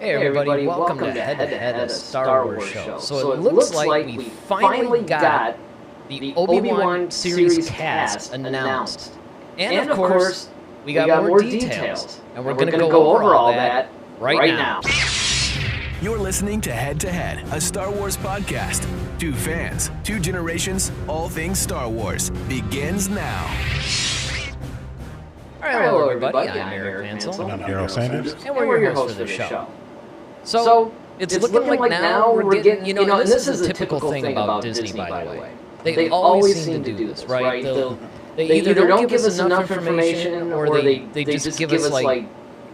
Hey everybody, welcome to Head to Head, a Star Wars show. So it looks like we finally got the Obi Wan series cast announced. And of course, we got more details. And we're going to go over all that right now. You're listening to Head, a Star Wars podcast. Two fans, two generations, all things Star Wars begins now. All right, hello everybody. I'm Eric Hansel. And I'm Daryl Sanders. And we're your hosts for the show. So it's looking like now we're getting, and this is a typical thing about Disney, by the way. They always seem to do this, right? They either don't give us enough information or they just give us like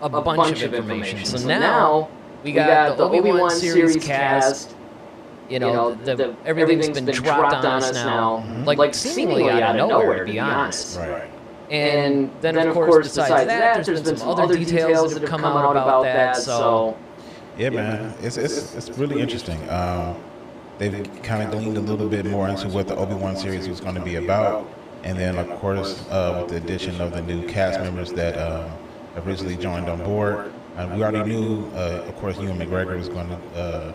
a bunch of information. So now we got the Obi Wan series cast. Everything's been dropped on us now, like seemingly out of nowhere, to be honest. Right. And then of course, besides that, there's been some other details that have come out about that. So yeah, man, it's really interesting. They've kind of gleaned a little bit more into what the Obi Wan series was going to be about, and then of course with the addition of the new cast members that have recently joined on board. We already knew, of course, Ewan McGregor was going to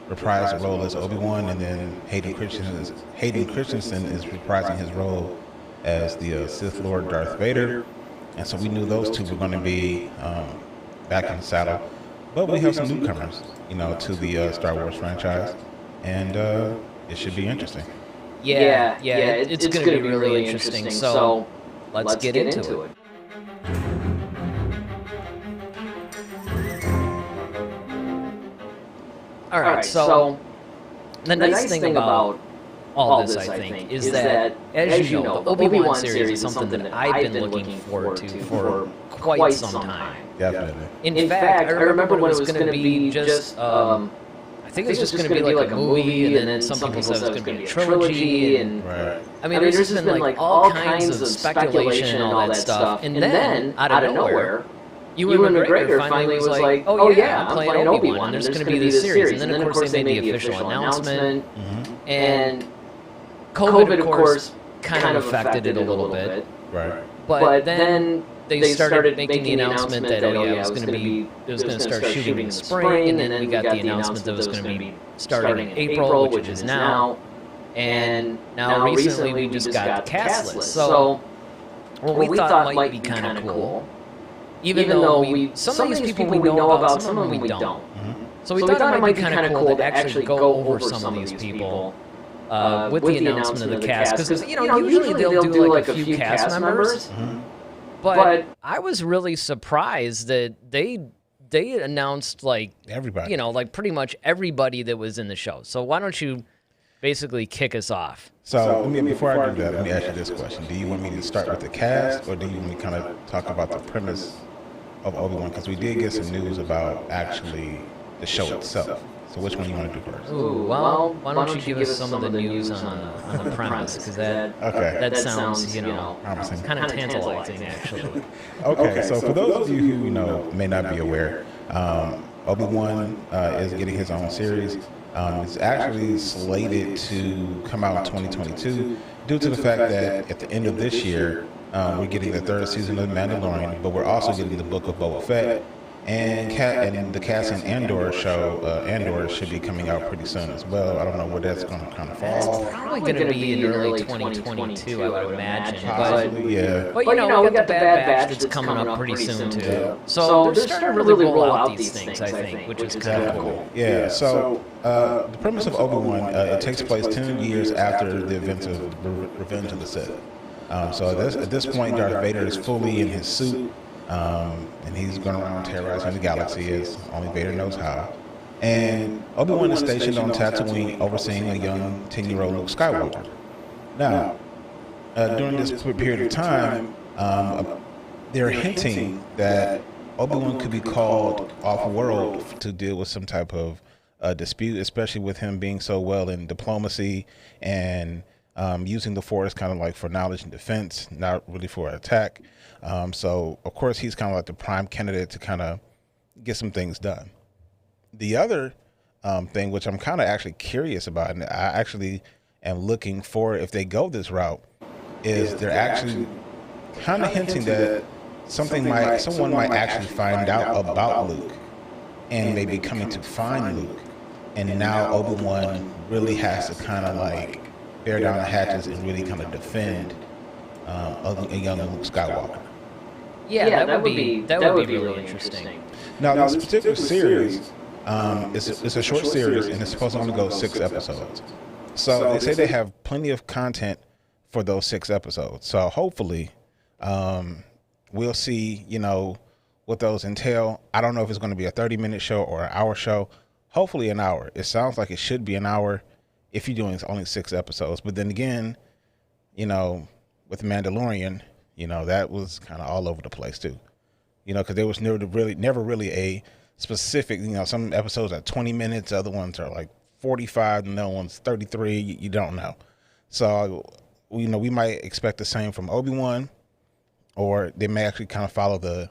reprise the role as Obi Wan, and then Hayden Christensen is reprising his role as the Sith Lord Darth Vader, and so we knew those two were going to be back in the saddle. But we have some newcomers, to the Star Wars franchise, and it should be interesting. Yeah, it's going to be really interesting. So let's get into it. All right, so the nice thing about all this, I think, is that, as you know, the Obi Wan series is something that I've been looking forward to for quite some time. Definitely. In fact, I remember when it was going to be just, I think it was just going to be like a movie, and then some people said it was going to be a trilogy, and Right. I mean, there's just been like all kinds of speculation and all that stuff, and then out of nowhere, Ewan McGregor finally was like, "Oh yeah, I'm playing Obi Wan, and there's going to be this series," and then of course they made the official announcement, and COVID, of course, kind of affected it a little bit, Right. but then they started making the announcement that it was going to start shooting in the spring, and then we got the announcement that it was going to be starting in April, which is now, and now recently we just got the cast list. So what we thought might be kind of cool, even though some of these people we know about, some of them we don't. So we thought it might be kind of cool to actually go over some of these people with the announcement of the cast, because usually they'll do like a few cast members. But I was really surprised that they announced like Everybody. like pretty much everybody that was in the show. So why don't you basically kick us off? So before I do that, let me ask you this question: do you want me to start with the cast, or do you want me to kind of talk about the premise of Obi Wan? Because we did get some news about actually the show itself. So which one do you want to do first? Ooh, well, why don't you give us some of the news on the premise? Because that sounds, promising. kind of tantalizing, actually. Okay, so for those of you who may not be aware, Obi Wan is getting his own series. It's actually slated to come out in 2022 due to the fact that at the end of this year we're getting the third season of Mandalorian, but we're also getting the Book of Boba Fett. And the Cassian Andor show, Andor, should be coming out pretty soon as well. I don't know where that's going to kind of fall. It's probably going to be in early 2022, I would imagine. Possibly, yeah. But we got the Bad Batch that's coming up pretty soon, too. So they're starting to really roll out these things, I think, which is kind of cool. Yeah, so the premise of Obi Wan, it takes place 10 years after the events of Revenge of the Sith. So at this point, Darth Vader is fully in his suit. And he's going around terrorizing the galaxy as only Vader knows how. And Obi-Wan is stationed on Tatooine overseeing a young 10-year-old Luke Skywalker. Now, during this period of time, they're hinting that Obi-Wan could be called off-world to deal with some type of dispute, especially with him being so well in diplomacy and using the Force kind of like for knowledge and defense, not really for attack. So, of course, he's kind of like the prime candidate to kind of get some things done. The other thing, which I'm kind of actually curious about, and I actually am looking for if they go this route, is they're actually kind of hinting that someone might actually find out about Luke and maybe coming to find Luke. And now Obi-Wan really has to kind of like bear down the hatches and really kind of defend a young Luke Skywalker. Yeah, that would be really interesting. Now, this particular series, it's a short series, and it's supposed to only go 6 episodes. So they say they have plenty of content for those 6 episodes. So hopefully, we'll see, what those entail. I don't know if it's going to be a 30-minute show or an hour show. Hopefully an hour. It sounds like it should be an hour if you're doing only 6 episodes. But then again, with Mandalorian, that was kind of all over the place too. Because there was never really a specific, some episodes are 20 minutes, other ones are like 45, and the other one's 33. You don't know. So, we might expect the same from Obi Wan, or they may actually kind of follow the,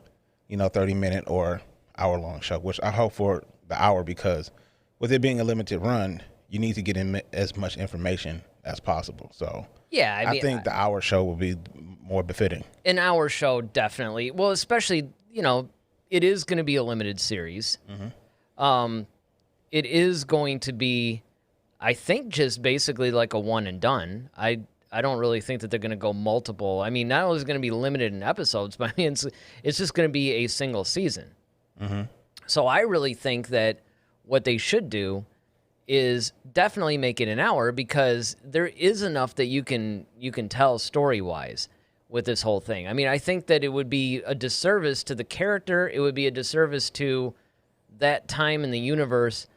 30-minute or hour-long show, which I hope for the hour, because with it being a limited run, you need to get in as much information as possible. So yeah, I think the hour show will be more befitting. An hour show, definitely. Well, especially, it is going to be a limited series. Mm-hmm. It is going to be, I think, just basically like a one and done. I don't really think that they're going to go multiple. I mean, not only is it going to be limited in episodes, but I mean, it's just going to be a single season. Mm-hmm. So I really think that what they should do is definitely make it an hour, because there is enough that you can tell story-wise with this whole thing. I mean, I think that it would be a disservice to the character. It would be a disservice to that time in the universe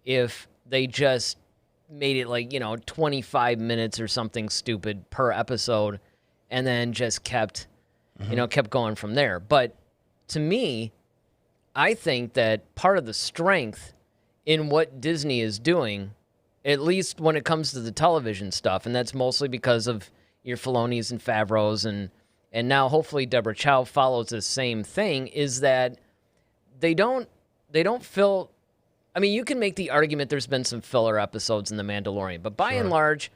if they just made it like, 25 minutes or something stupid per episode, and then just kept going from there. But to me, I think that part of the strength in what Disney is doing, at least when it comes to the television stuff, and that's mostly because of your Filonis and Favreaus, and now hopefully Deborah Chow follows the same thing, is that they don't fill. I mean, you can make the argument there's been some filler episodes in The Mandalorian, but by and large,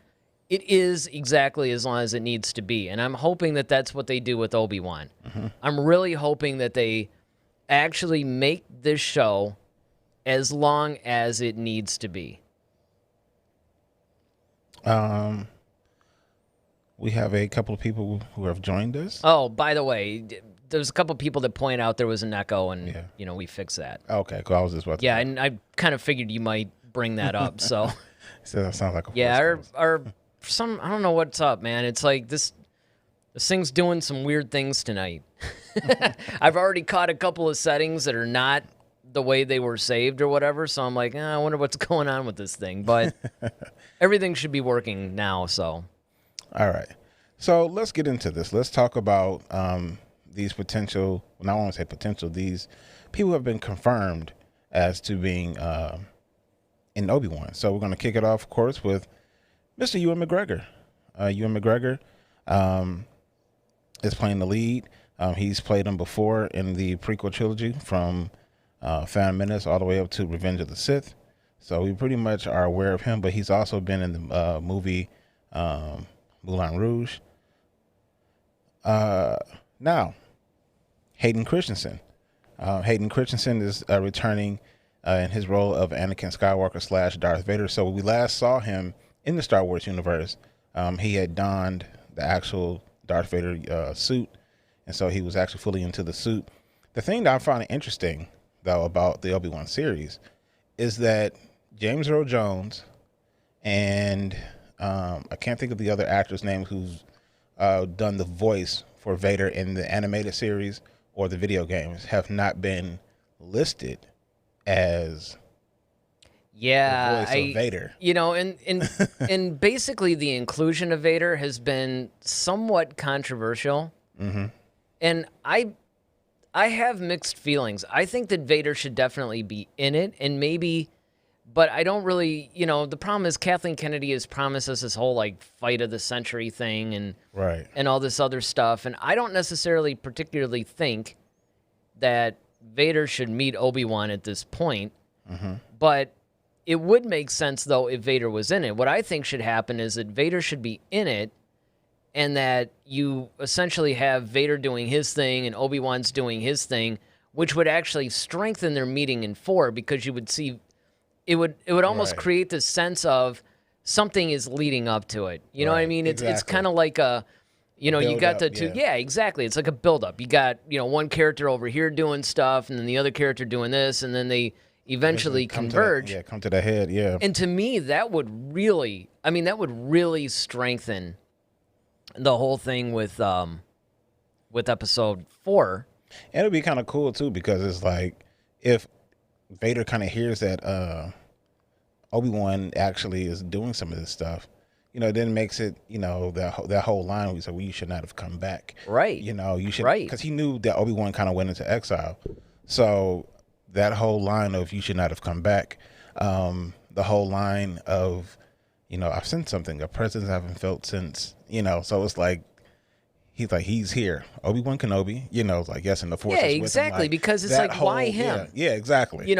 it is exactly as long as it needs to be. And I'm hoping that that's what they do with Obi Wan. Mm-hmm. I'm really hoping that they actually make this show as long as it needs to be. We have a couple of people who have joined us. Oh, by the way, there's a couple of people that point out there was an echo, and we fixed that. Okay, cool. I was just about to and I kind of figured you might bring that up. So, that sounds like a our I don't know what's up, man. It's like this thing's doing some weird things tonight. I've already caught a couple of settings that are not the way they were saved or whatever, so I'm like, I wonder what's going on with this thing. But everything should be working now. So, all right. So let's get into this. Let's talk about these potential, well, I don't want to say potential, these people have been confirmed as to being in Obi-Wan. So we're going to kick it off, of course, with Mr. Ewan McGregor. Ewan McGregor is playing the lead. He's played him before in the prequel trilogy from Phantom Menace all the way up to Revenge of the Sith. So we pretty much are aware of him, but he's also been in the movie Moulin Rouge. Now, Hayden Christensen. Hayden Christensen is returning in his role of Anakin Skywalker / Darth Vader. So we last saw him in the Star Wars universe. He had donned the actual Darth Vader suit, and so he was actually fully into the suit. The thing that I find interesting, though, about the Obi-Wan series is that James Earl Jones and I can't think of the other actor's name who's done the voice for Vader in the animated series or the video games have not been listed as the voice of Vader. And basically the inclusion of Vader has been somewhat controversial. Mm-hmm. And I have mixed feelings. I think that Vader should definitely be in it, and maybe, but I don't really, the problem is Kathleen Kennedy has promised us this whole like fight of the century thing and all this other stuff. And I don't necessarily particularly think that Vader should meet Obi-Wan at this point, but it would make sense though if Vader was in it. What I think should happen is that Vader should be in it, and that you essentially have Vader doing his thing and Obi-Wan's doing his thing which would actually strengthen their meeting in 4 because you would see it would almost create this sense of something is leading up to it. You know what I mean? It's kind of like a, you got the two. Yeah, exactly. It's like a buildup. You got, one character over here doing stuff, and then the other character doing this, and then they eventually converge. Come to the head, yeah. And to me, that would really strengthen the whole thing with episode 4. And it'd be kind of cool too, because it's like if Vader kind of hears that Obi-Wan actually is doing some of this stuff, then makes it, that whole line where he's like, well, you should not have come back. Right. You should, because he knew that Obi-Wan kind of went into exile. So that whole line of you should not have come back, the whole line of, I've seen something, a presence I haven't felt since, so it's like, he's here. Obi-Wan Kenobi, like, yes, in the Force. Yeah, exactly, because it's like, why him? Yeah, exactly.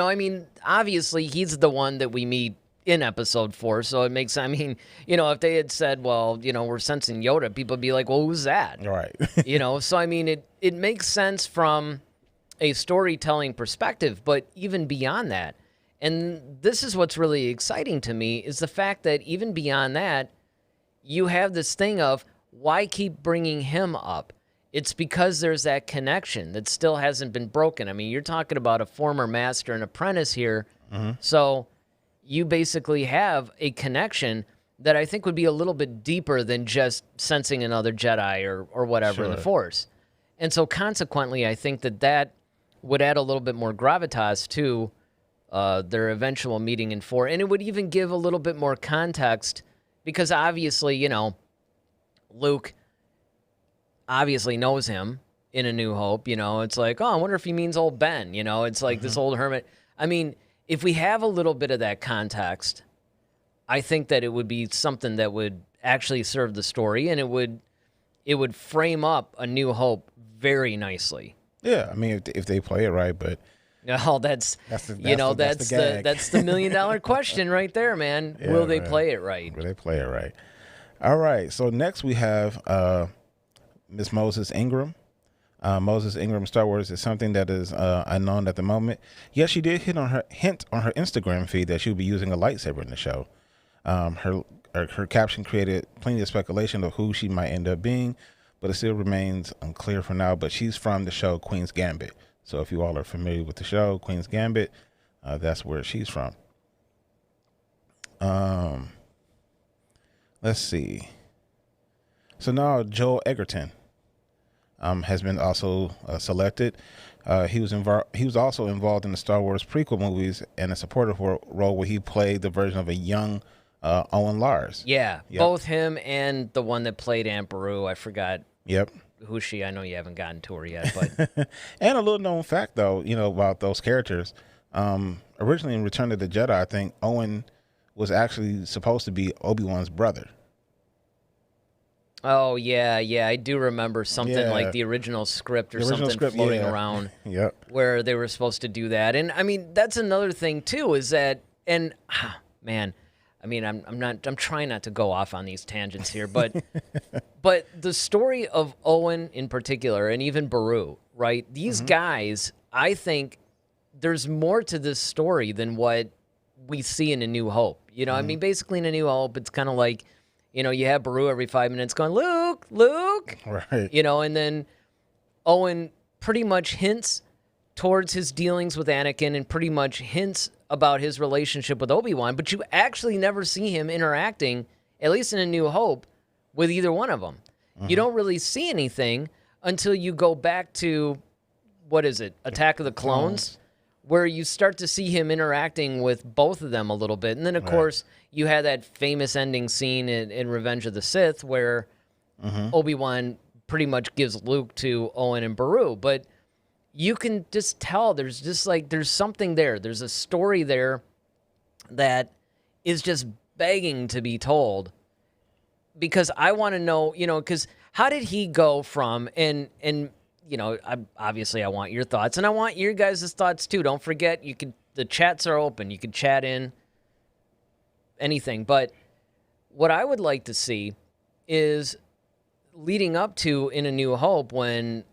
Obviously, he's the one that we meet in episode 4, so it makes, if they had said, well, we're sensing Yoda, people would be like, well, who's that? Right. So, it makes sense from a storytelling perspective, but even beyond that, and this is what's really exciting to me, is the fact that even beyond that, you have this thing of, why keep bringing him up? It's because there's that connection that still hasn't been broken. You're talking about a former master and apprentice here. Mm-hmm. So you basically have a connection that I think would be a little bit deeper than just sensing another Jedi or whatever in the Force. And so consequently, I think that would add a little bit more gravitas to their eventual meeting in 4. And it would even give a little bit more context because obviously, Luke obviously knows him in A New Hope. It's like, oh, I wonder if he means old Ben. It's like this old hermit. If we have a little bit of that context, I think that it would be something that would actually serve the story, and it would frame up A New Hope very nicely. Yeah, if they play it right, but no, that's the $1 million question right there, man. Yeah, Will they play it right? Will they play it right? All right, so next we have Miss Moses Ingram. Moses Ingram Star Wars is something that is unknown at the moment. Yes, she did hint on her Instagram feed that she would be using a lightsaber in the show. Her caption created plenty of speculation of who she might end up being, but it still remains unclear for now. But she's from the show Queen's Gambit. So if you all are familiar with the show Queen's Gambit, that's where she's from. Let's see. So now Joel Egerton has been also selected. He was also involved in the Star Wars prequel movies and a supportive role where he played the version of a young Owen Lars. Yeah, yep. Both him and the one that played Aunt Beru. I forgot. Yep. Who's she? I know you haven't gotten to her yet, but and a little known fact though, about those characters. Originally in Return of the Jedi, I think Owen was actually supposed to be Obi-Wan's brother. Oh, yeah, I do remember something like the original script or something floating around where they were supposed to do that. And, that's another thing, too, is that, and, man, I'm trying not to go off on these tangents here, but but the story of Owen in particular, and even Beru, right? These guys, I think there's more to this story than what we see in A New Hope. Basically in A New Hope, it's kind of like, you have Beru every 5 minutes going, Luke, right? And then Owen pretty much hints towards his dealings with Anakin and pretty much hints about his relationship with Obi-Wan, but you actually never see him interacting, at least in A New Hope, with either one of them. You don't really see anything until you go back to, what is it, Attack of the Clones, where you start to see him interacting with both of them a little bit. And then, of course, you had that famous ending scene in Revenge of the Sith where Obi-Wan pretty much gives Luke to Owen and Beru. But you can just tell there's just there's something there. There's a story there that is just begging to be told. Because I want to know, because how did he go from, and obviously I want your thoughts, and I want your guys' thoughts too. Don't forget, the chats are open. You can chat in anything. But what I would like to see is leading up to In A New Hope, when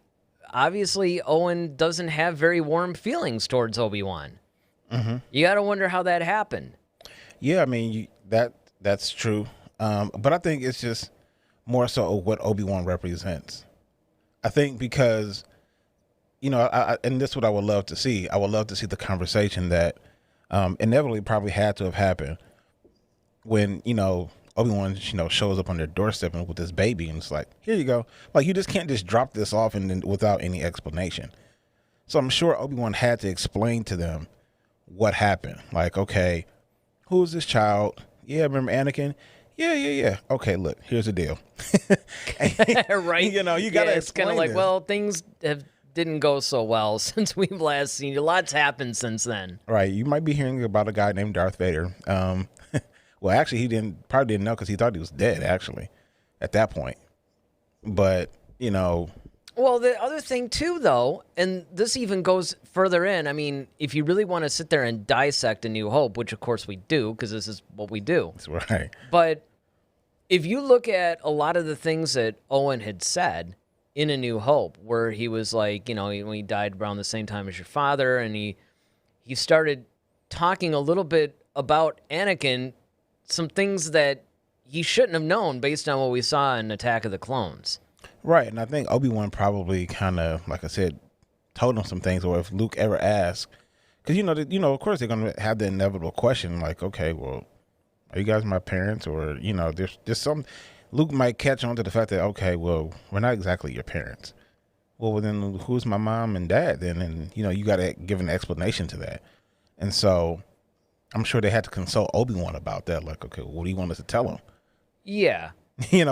obviously Owen doesn't have very warm feelings towards Obi-Wan. Mm-hmm. You got to wonder how that happened. Yeah, I mean, that's true. But I think it's just more so what Obi-Wan represents. I think because, and this is what I would love to see. I would love to see the conversation that inevitably probably had to have happened when, Obi-Wan, shows up on their doorstep and with this baby, and it's like, here you go. Like, you just can't just drop this off and then without any explanation. So I'm sure Obi-Wan had to explain to them what happened. Like, okay, who's this child? Yeah, remember Anakin? Yeah. Okay, look, here's the deal. Right? You got to it's kind of like, well, things didn't go so well since we've last seen you. Lots happened since then. Right. You might be hearing about a guy named Darth Vader. Well, actually, he probably didn't know because he thought he was dead, actually, at that point. But, Well, the other thing, too, though, and this even goes further in, I mean, if you really want to sit there and dissect A New Hope, which, of course, we do, because this is what we do. That's right. But if you look at a lot of the things that Owen had said in A New Hope, where he was like, when he died around the same time as your father, and he started talking a little bit about Anakin, some things that he shouldn't have known based on what we saw in Attack of the Clones. Right, and I think Obi-Wan probably kind of, like I said, told him some things, or if Luke ever asked, because, of course they're going to have the inevitable question, like, okay, well, are you guys my parents? Or, there's some, Luke might catch on to the fact that, okay, well, we're not exactly your parents. Well, then who's my mom and dad then? And, you got to give an explanation to that. And so I'm sure they had to consult Obi-Wan about that. Like, okay, what do you want us to tell him? Yeah.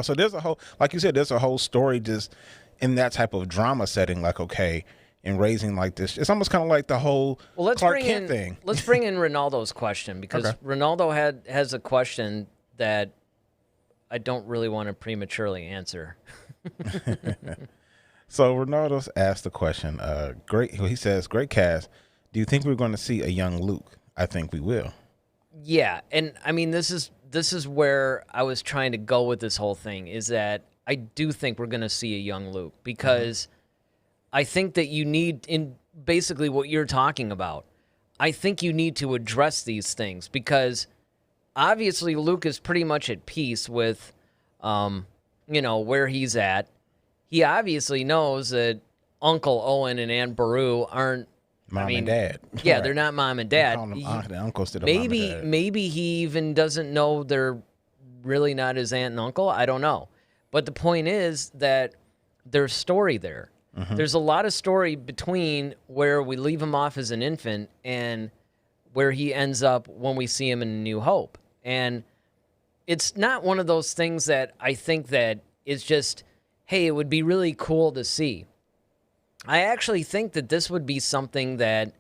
So there's a whole, like you said, there's a whole story just in that type of drama setting. Like, okay, in raising like this, it's almost kind of like the whole Clark Kent thing. Let's bring in Ronaldo's question, because okay. Ronaldo has a question that I don't really want to prematurely answer. So Ronaldo's asked the question. He says, great cast. Do you think we're going to see a young Luke? I think we will. Yeah, and I mean, this is where I was trying to go with this whole thing, is that I do think we're going to see a young Luke, because I think that you need, in basically what you're talking about, I think you need to address these things, because obviously Luke is pretty much at peace with, where he's at. He obviously knows that Uncle Owen and Aunt Beru aren't Mom and dad. Yeah, right. They're not mom and dad. They call them aunt and uncle instead of mom and dad. Maybe he even doesn't know they're really not his aunt and uncle. I don't know. But the point is that there's story there. Mm-hmm. There's a lot of story between where we leave him off as an infant and where he ends up when we see him in A New Hope. And it's not one of those things that I think that is just, hey, it would be really cool to see. I actually think that this would be something that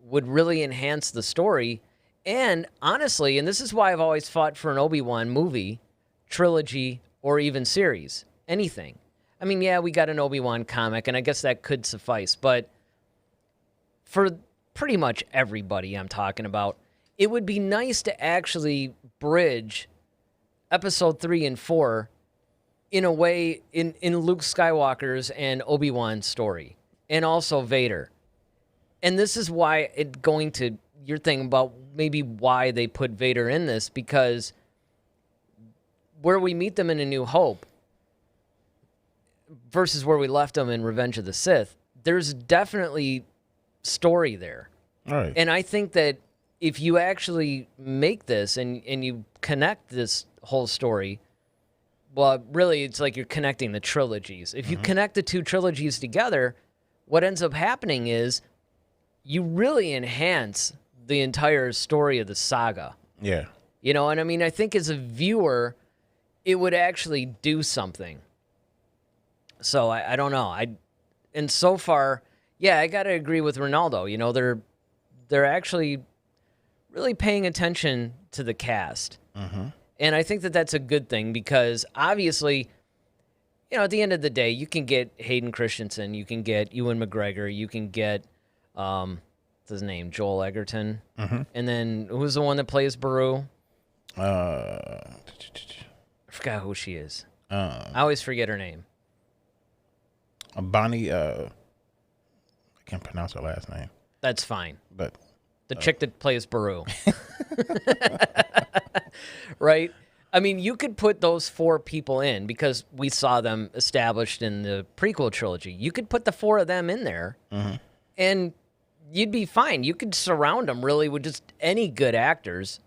would really enhance the story. And honestly, and this is why I've always fought for an Obi-Wan movie, trilogy, or even series, anything. I mean, yeah, we got an Obi-Wan comic, and I guess that could suffice. But for pretty much everybody I'm talking about, it would be nice to actually bridge Episode 3 and 4 in a way, in Luke Skywalker's and Obi-Wan's story, and also Vader. And this is why your thing about maybe why they put Vader in this, because where we meet them in A New Hope versus where we left them in Revenge of the Sith, there's definitely story there. All right. And I think that if you actually make this and you connect this whole story, well, really, it's like you're connecting the trilogies. If you connect the two trilogies together, what ends up happening is you really enhance the entire story of the saga. Yeah. And I mean, I think as a viewer, it would actually do something. So I don't know. And so far, yeah, I got to agree with Ronaldo. They're actually really paying attention to the cast. Mm-hmm. And I think that that's a good thing, because obviously, at the end of the day, you can get Hayden Christensen, you can get Ewan McGregor, you can get, what's his name, Joel Edgerton. Mm-hmm. And then who's the one that plays Beru? I forgot who she is. I always forget her name. Bonnie, I can't pronounce her last name. That's fine. But the chick that plays Baru. Right? I mean, you could put those 4 people in because we saw them established in the prequel trilogy. You could put the 4 of them in there and you'd be fine. You could surround them really with just any good actors.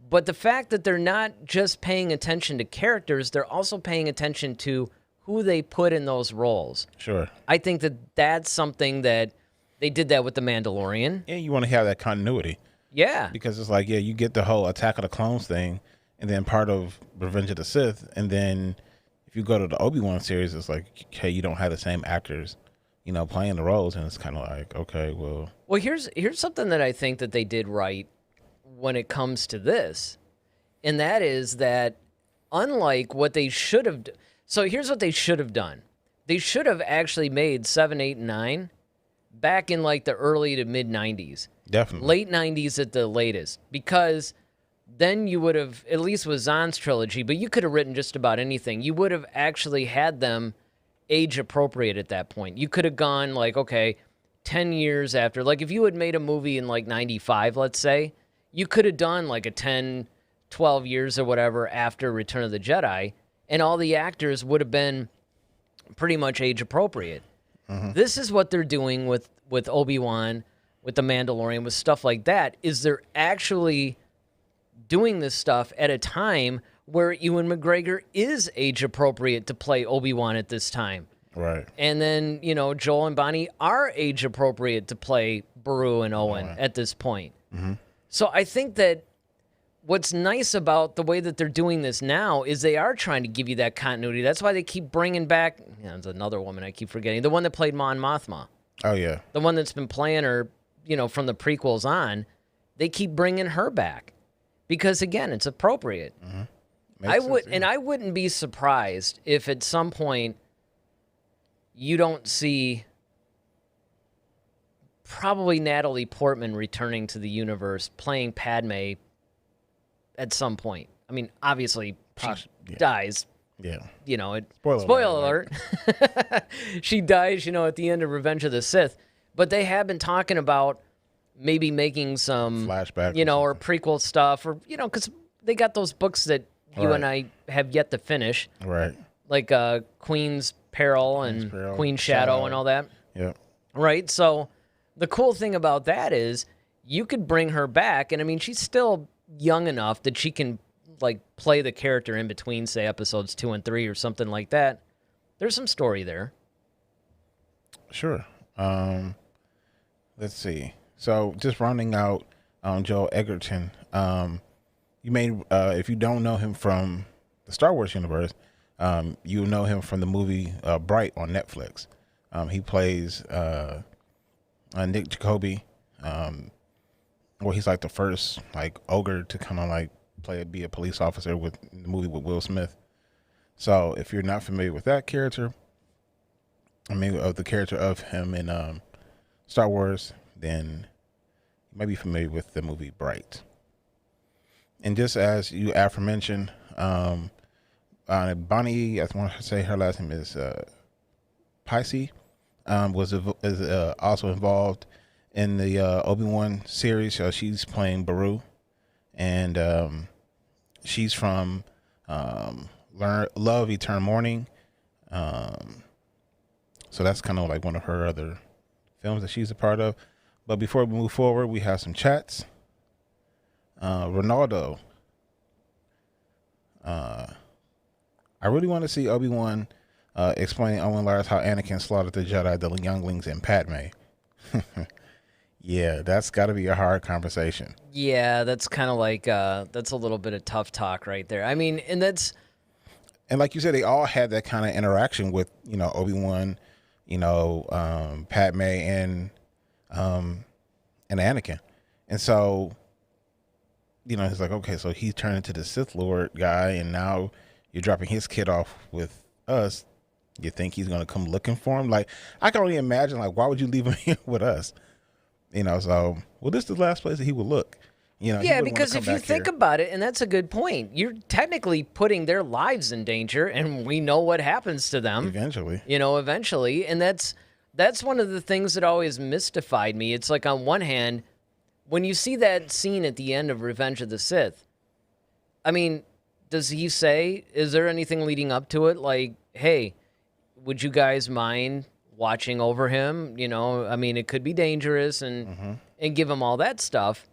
But the fact that they're not just paying attention to characters, they're also paying attention to who they put in those roles. Sure. I think that that's something that they did that with The Mandalorian. Yeah, you want to have that continuity. Yeah. Because it's like, yeah, you get the whole Attack of the Clones thing, and then part of Revenge of the Sith, and then if you go to the Obi Wan series, it's like, hey, you don't have the same actors, you know, playing the roles, and it's kind of like, okay, well. Well, here's something that I think that they did right when it comes to this, and that is that unlike what they should have, so here's what they should have done. They should have actually made 7, 8, and 9 back in like the early to mid 90s. Definitely. Late 90s at the latest, because then you would have, at least with Zahn's trilogy, but you could have written just about anything. You would have actually had them age appropriate at that point. You could have gone like, okay, 10 years after, like if you had made a movie in like 95, let's say, you could have done like a 10, 12 years or whatever after Return of the Jedi, and all the actors would have been pretty much age appropriate. This is what they're doing with Obi Wan, with The Mandalorian, with stuff like that, is they're actually doing this stuff at a time where Ewan McGregor is age appropriate to play Obi Wan at this time. Right. And then, you know, Joel and Bonnie are age appropriate to play Beru and Owen at this point. So I think that what's nice about the way that they're doing this now is they are trying to give you that continuity. That's why they keep bringing back, there's another woman I keep forgetting, the one that played Mon Mothma. Oh, yeah. The one that's been playing her, you know, from the prequels on. They keep bringing her back because, again, it's appropriate. I wouldn't be surprised if at some point you don't see probably Natalie Portman returning to the universe playing Padme at some point. I mean, obviously, she dies. Yeah. You know, Spoiler alert. She dies, you know, at the end of Revenge of the Sith. But they have been talking about maybe making some flashback, you know, or prequel stuff, or, you know, because they got those books that you and I have yet to finish. Right. Like Queen's Peril and Queen's Shadow and all that. Yeah. Right? So the cool thing about that is you could bring her back, and I mean, she's still young enough that she can like play the character in between, say, episodes 2 and 3 or something like that. There's some story there. Sure. Let's see. So just rounding out Joel Edgerton, you may, if you don't know him from the Star Wars universe, you know him from the movie Bright on Netflix. He plays Nick Jacoby, where he's like the first like ogre to kind of like be a police officer with the movie with Will Smith. So if you're not familiar with that character, I mean, of the character of him in Star Wars, then you might be familiar with the movie Bright. And just as you aforementioned, Bonnie, I want to say her last name is Pisces, is also involved in the Obi Wan series. So she's playing Beru, and she's from Love Eternal Morning. So that's kind of like one of her other films that she's a part of. But before we move forward, we have some chats. Ronaldo. I really want to see Obi-Wan explaining Owen Lars how Anakin slaughtered the Jedi, the younglings, and Padme. Yeah, that's got to be a hard conversation. Yeah, that's kind of like, that's a little bit of tough talk right there. I mean, and like you said, they all had that kind of interaction with, you know, Obi-Wan, you know, Padme, and Anakin. And so, you know, he's like, okay, so he's turned into the Sith Lord guy, and now you're dropping his kid off with us. You think he's going to come looking for him? Like, I can only imagine, like, why would you leave him here with us? You know, so, well, this is the last place that he would look. You know, he Yeah, wouldn't wanna because come if you back think here. about it, and that's a good point, you're technically putting their lives in danger, and we know what happens to them. Eventually. Eventually. And that's one of the things that always mystified me. It's like, on one hand, when you see that scene at the end of Revenge of the Sith, I mean, does he say, is there anything leading up to it? Like, hey, would you guys mind watching over him? I mean, it could be dangerous, and give him all that stuff.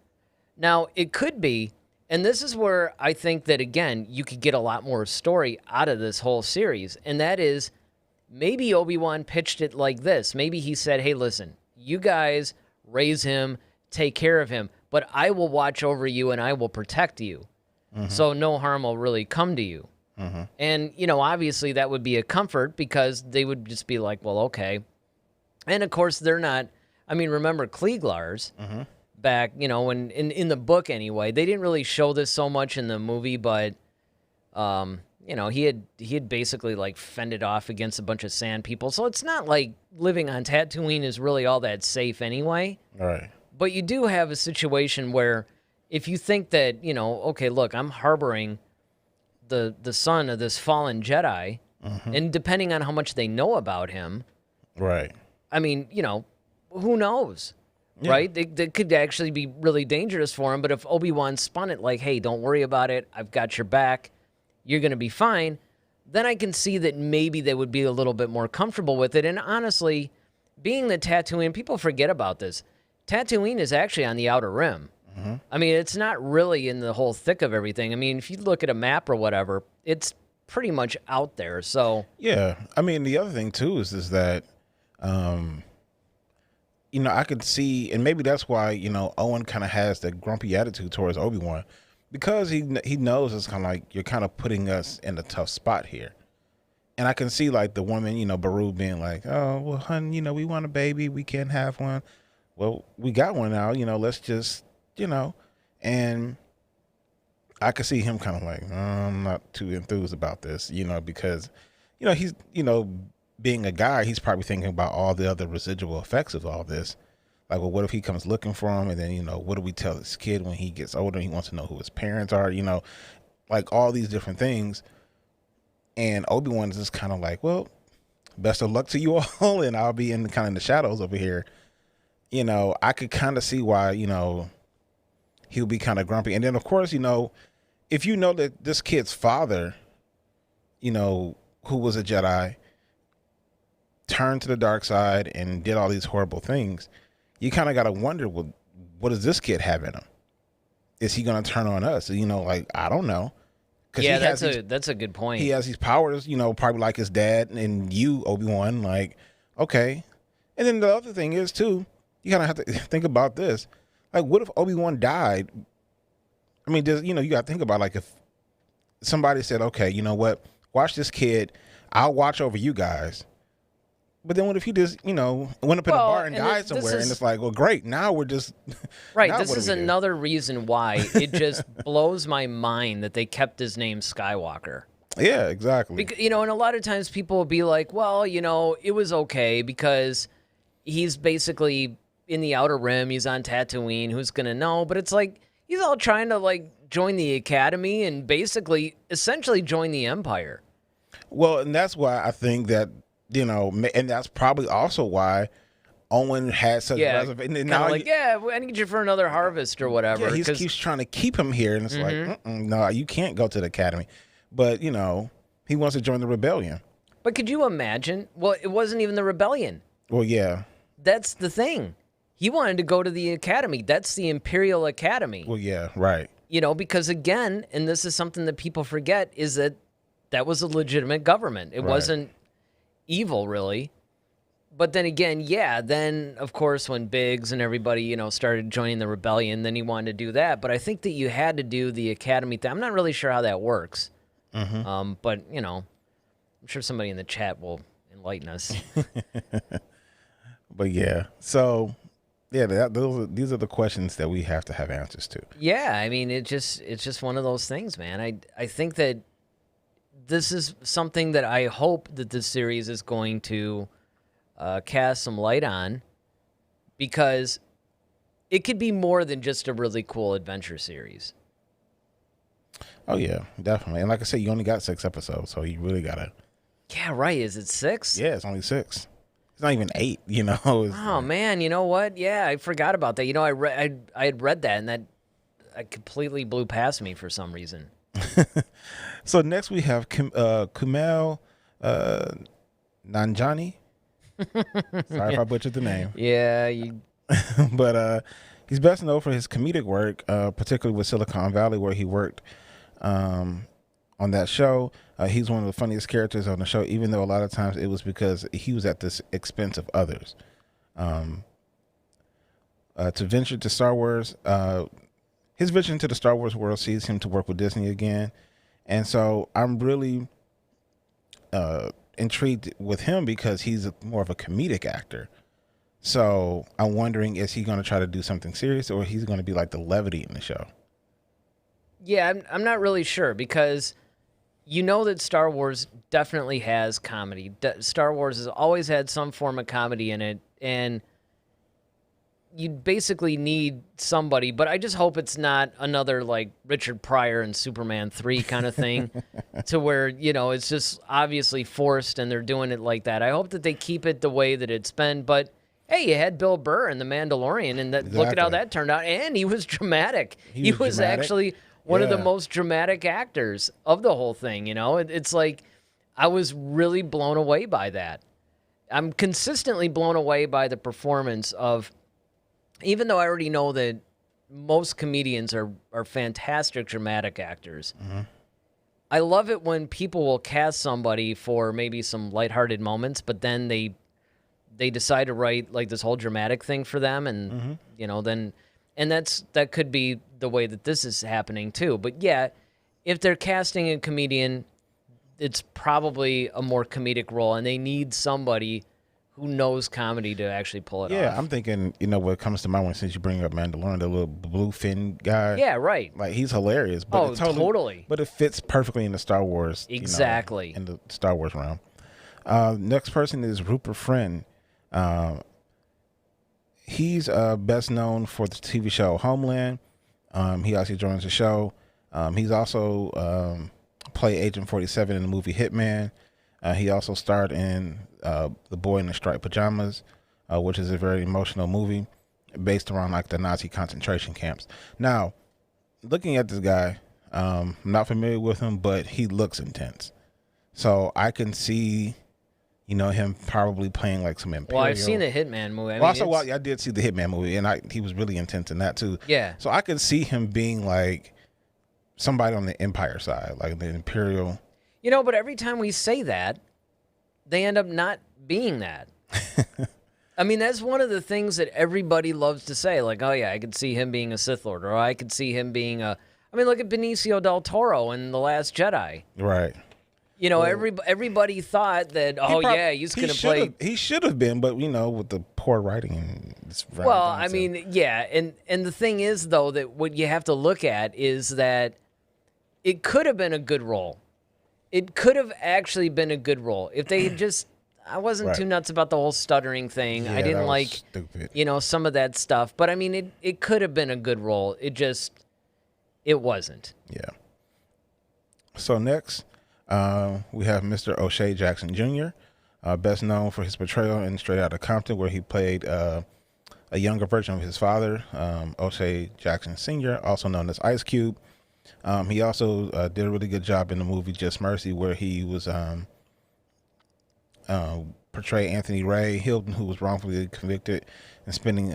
Now, it could be, and this is where I think that, again, you could get a lot more story out of this whole series, and that is, maybe Obi-Wan pitched it like this. Maybe he said, hey, listen, you guys raise him, take care of him, but I will watch over you and I will protect you. So no harm will really come to you. And, obviously that would be a comfort, because they would just be like, well, okay. And, of course, they're not, I mean, remember Kleeglars back, when in the book anyway, they didn't really show this so much in the movie, but, he had basically, like, fended off against a bunch of sand people. So it's not like living on Tatooine is really all that safe anyway. All right. But you do have a situation where, if you think that, okay, look, I'm harboring the son of this fallen Jedi, and depending on how much they know about him, Right. I mean, who knows, right? They could actually be really dangerous for him. But if Obi-Wan spun it like, hey, don't worry about it, I've got your back, you're going to be fine, then I can see that maybe they would be a little bit more comfortable with it. And honestly, being the Tatooine, people forget about this. Tatooine is actually on the Outer Rim. I mean, it's not really in the whole thick of everything. I mean, if you look at a map or whatever, it's pretty much out there. So Yeah. I mean, the other thing too is that, I could see, and maybe that's why, Owen kind of has the grumpy attitude towards Obi-Wan, because he knows it's kind of like, you're kind of putting us in a tough spot here. And I can see, like, the woman, Beru, being like, oh, well, hun, we want a baby. We can't have one. Well, we got one now, let's just, and I could see him kind of like, I'm not too enthused about this, because, he's, being a guy, he's probably thinking about all the other residual effects of all this. Like, well, what if he comes looking for him? And then, what do we tell this kid when he gets older? He wants to know who his parents are, like all these different things. And Obi-Wan is just kind of like, well, best of luck to you all. And I'll be in kind of the shadows over here. I could kind of see why, he'll be kind of grumpy. And then, of course, if you know that this kid's father, who was a Jedi, turned to the dark side and did all these horrible things, you kind of got to wonder, well, what does this kid have in him? Is he going to turn on us? Like, I don't know. Yeah, that's a good point. He has these powers, probably like his dad and you, Obi-Wan, like, okay. And then the other thing is, too, you kind of have to think about this. Like, what if Obi-Wan died? I mean, you got to think about, like, if somebody said, okay, you know what? Watch this kid. I'll watch over you guys. But then what if he just, went up in a bar and died somewhere, and it's like, well, great. Now we're just... Right. This is another reason why it just blows my mind that they kept his name Skywalker. Yeah, exactly. Because, and a lot of times people will be like, well, it was okay because he's basically in the Outer Rim. He's on Tatooine. Who's going to know? But it's like, he's all trying to, like, join the Academy and essentially join the Empire. Well, and that's why I think that, and that's probably also why Owen had such reservation. Now, like, I need you for another harvest or whatever. Yeah, he keeps trying to keep him here, and it's like, no, you can't go to the Academy. But, he wants to join the rebellion. But could you imagine? Well, it wasn't even the rebellion. Well, yeah. That's the thing. He wanted to go to the Academy. That's the Imperial Academy. Well, yeah, right. Because, again, and this is something that people forget, is that was a legitimate government. It wasn't evil, really. But then again, then, of course, when Biggs and everybody, started joining the rebellion, then he wanted to do that. But I think that you had to do the Academy thing. I'm not really sure how that works. But, I'm sure somebody in the chat will enlighten us. But, yeah. So, yeah, these are the questions that we have to have answers to. Yeah, I mean, it's just one of those things, man. I think that this is something that I hope that this series is going to cast some light on, because it could be more than just a really cool adventure series. Oh yeah, definitely. And like I said, you only got 6 episodes, so you really gotta. Yeah, right. Is it 6? Yeah, it's only 6. It's not even 8. Oh man, you know what? Yeah, I forgot about that. I had read that, and that completely blew past me for some reason. So next we have Kumail Nanjiani. Sorry if I butchered the name. Yeah, But he's best known for his comedic work, particularly with Silicon Valley, where he worked on that show. He's one of the funniest characters on the show, even though a lot of times it was because he was at the expense of others. To venture to Star Wars, his vision to the Star Wars world sees him to work with Disney again. And so I'm really intrigued with him because he's more of a comedic actor. So I'm wondering, is he going to try to do something serious, or he's going to be like the levity in the show? Yeah, I'm not really sure, because you know that Star Wars definitely has comedy. Star Wars has always had some form of comedy in it, and you basically need somebody, but I just hope it's not another like Richard Pryor and Superman 3 kind of thing to where, it's just obviously forced and they're doing it like that. I hope that they keep it the way that it's been, but hey, you had Bill Burr in The Mandalorian, and Exactly. Look at how that turned out, and he was dramatic. He was dramatic. Actually one of the most dramatic actors of the whole thing, It's like I was really blown away by that. I'm consistently blown away by the performance of, even though I already know that most comedians are fantastic dramatic actors. Mm-hmm. I love it when people will cast somebody for maybe some lighthearted moments, but then they decide to write like this whole dramatic thing for them, and then that could be the way that this is happening too. But yeah, if they're casting a comedian, it's probably a more comedic role, and they need somebody who knows comedy to actually pull it off. Yeah, I'm thinking, what comes to mind since you bring up Mandalorian, the little bluefin guy. Yeah, right. Like, he's hilarious. But totally. But it fits perfectly in the Star Wars. Exactly. In the Star Wars realm. Next person is Rupert Friend. He's best known for the TV show Homeland. He actually joins the show. He's also played Agent 47 in the movie Hitman. He also starred in The Boy in the Striped Pajamas, which is a very emotional movie based around like the Nazi concentration camps. Now, looking at this guy, I'm not familiar with him, but he looks intense. So I can see, him probably playing like some Imperial. Well, I've seen the Hitman movie. I did see the Hitman movie, and he was really intense in that too. Yeah. So I could see him being like somebody on the Empire side, like the Imperial. But every time we say that, they end up not being that. I mean, that's one of the things that everybody loves to say. Like, oh, yeah, I could see him being a Sith Lord, or I could see him being look at Benicio del Toro in The Last Jedi. Right. Everybody thought that, he's going to play. He should have been, but, with the poor writing. And the thing is, though, that what you have to look at is that it could have been a good role. It could have actually been a good role if they had just. I wasn't too nuts about the whole stuttering thing. Yeah, I didn't like, stupid. Some of that stuff. But I mean, it could have been a good role. It wasn't. Yeah. So next, we have Mr. O'Shea Jackson Jr., best known for his portrayal in Straight Outta Compton, where he played a younger version of his father, O'Shea Jackson Sr., also known as Ice Cube. He also did a really good job in the movie Just Mercy, where he was portray Anthony Ray Hilton, who was wrongfully convicted and spending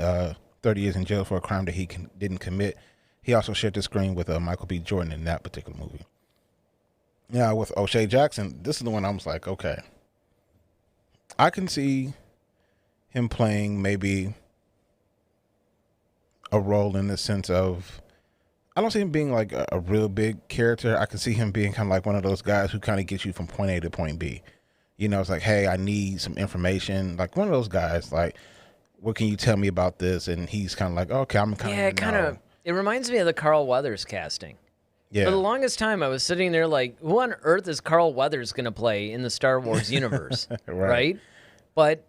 30 years in jail for a crime that he didn't commit. He also shared the screen with Michael B. Jordan in that particular movie. Now, with O'Shea Jackson, this is the one I was like, okay, I can see him playing maybe a role in the sense of, I don't see him being like a real big character. I can see him being kind of like one of those guys who kind of gets you from point A to point B. It's like, hey, I need some information. Like one of those guys, like, what can you tell me about this? And he's kind of like, okay, I'm kind of. It reminds me of the Carl Weathers casting. Yeah. For the longest time, I was sitting there like, who on earth is Carl Weathers going to play in the Star Wars universe? Right? But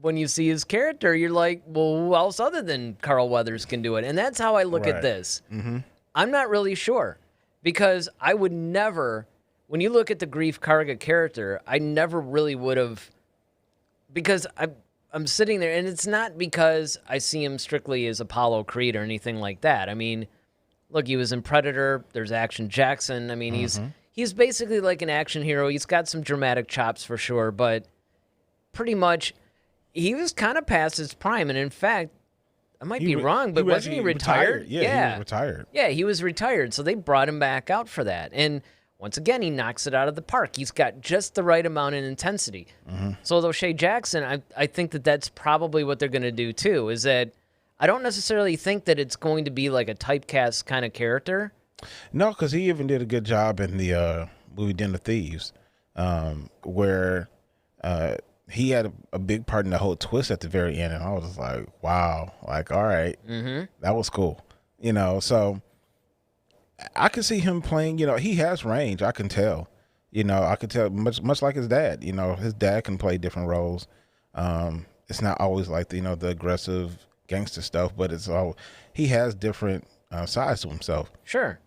when you see his character, you're like, well, who else other than Carl Weathers can do it? And that's how I look at this. Mm-hmm. I'm not really sure, because I would never, when you look at the Greef Karga character, I never really would have, because I'm sitting there, and it's not because I see him strictly as Apollo Creed or anything like that. I mean, look, he was in Predator. There's Action Jackson. I mean, he's basically like an action hero. He's got some dramatic chops for sure, but pretty much he was kind of past his prime. And in fact, I might be wrong, but wasn't he retired? Yeah, he was retired. Yeah, he was retired. So they brought him back out for that. And once again, he knocks it out of the park. He's got just the right amount of intensity. So with O'Shea Jackson, I think that that's probably what they're going to do too, is that I don't necessarily think that it's going to be like a typecast kind of character. No, because he even did a good job in the movie Den of Thieves, where he had a big part in the whole twist at the very end, and I was just like, wow, like, all right, that was cool, so I could see him playing, he has range, I can tell, I could tell, much like his dad, his dad can play different roles. It's not always like the aggressive gangster stuff, but he has different sides to himself. Sure.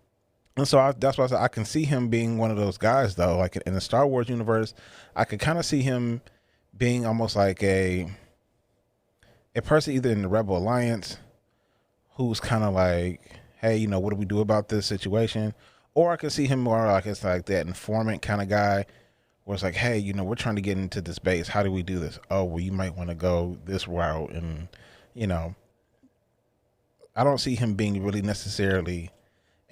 And so that's why I said I can see him being one of those guys, though. Like in the Star Wars universe, I could kind of see him being almost like a person either in the Rebel Alliance who's kind of like, hey, what do we do about this situation? Or I could see him more like it's like that informant kind of guy where it's like, hey, we're trying to get into this base. How do we do this? Oh, well, you might want to go this route. And, I don't see him being really necessarily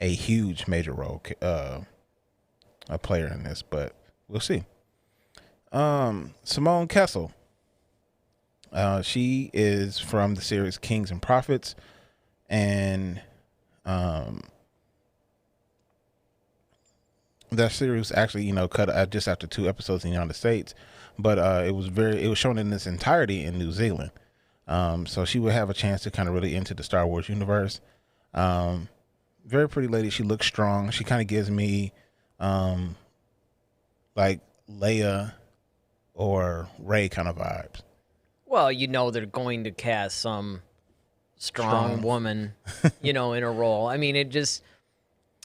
a huge major role a player in this, but we'll see. Simone Kessel. She is from the series Kings and Prophets, and that series actually, cut just after 2 episodes in the United States, but it was shown in its entirety in New Zealand. So she would have a chance to kind of really enter the Star Wars universe. Very pretty lady. She looks strong. She kind of gives me like Leia or Rey kind of vibes. Well, they're going to cast some strong woman, in a role. I mean, it just,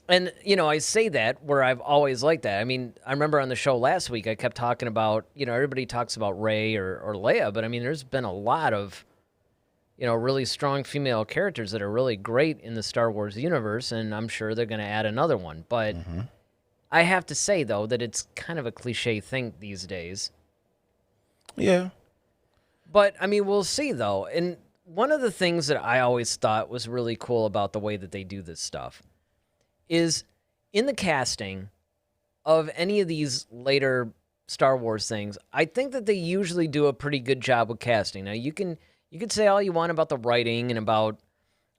and, I say that where I've always liked that. I mean, I remember on the show last week, I kept talking about, everybody talks about Rey or Leia, but I mean, there's been a lot of, really strong female characters that are really great in the Star Wars universe, and I'm sure they're going to add another one. But I have to say, though, that it's kind of a cliche thing these days. Yeah. But, I mean, we'll see, though. And one of the things that I always thought was really cool about the way that they do this stuff is in the casting of any of these later Star Wars things, I think that they usually do a pretty good job with casting. Now, you could say all you want about the writing and about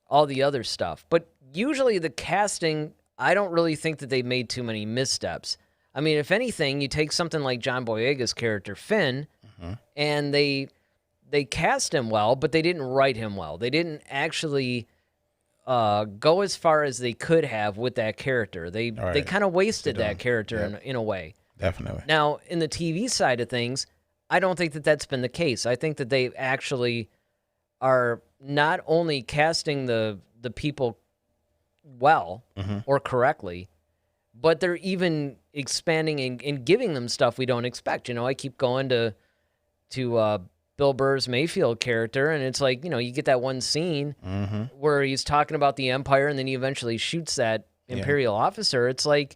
all the other stuff, but usually the casting, I don't really think that they made too many missteps. I mean, if anything, you take something like John Boyega's character, Finn, and they cast him well, but they didn't write him well. They didn't actually go as far as they could have with that character. They kind of wasted that character in a way. Definitely. Now, in the TV side of things, I don't think that that's been the case. I think that they actually are not only casting the people well or correctly, but they're even expanding and giving them stuff we don't expect. I keep going to Bill Burr's Mayfield character, and it's like, you get that one scene where he's talking about the Empire, and then he eventually shoots that Imperial officer. It's like,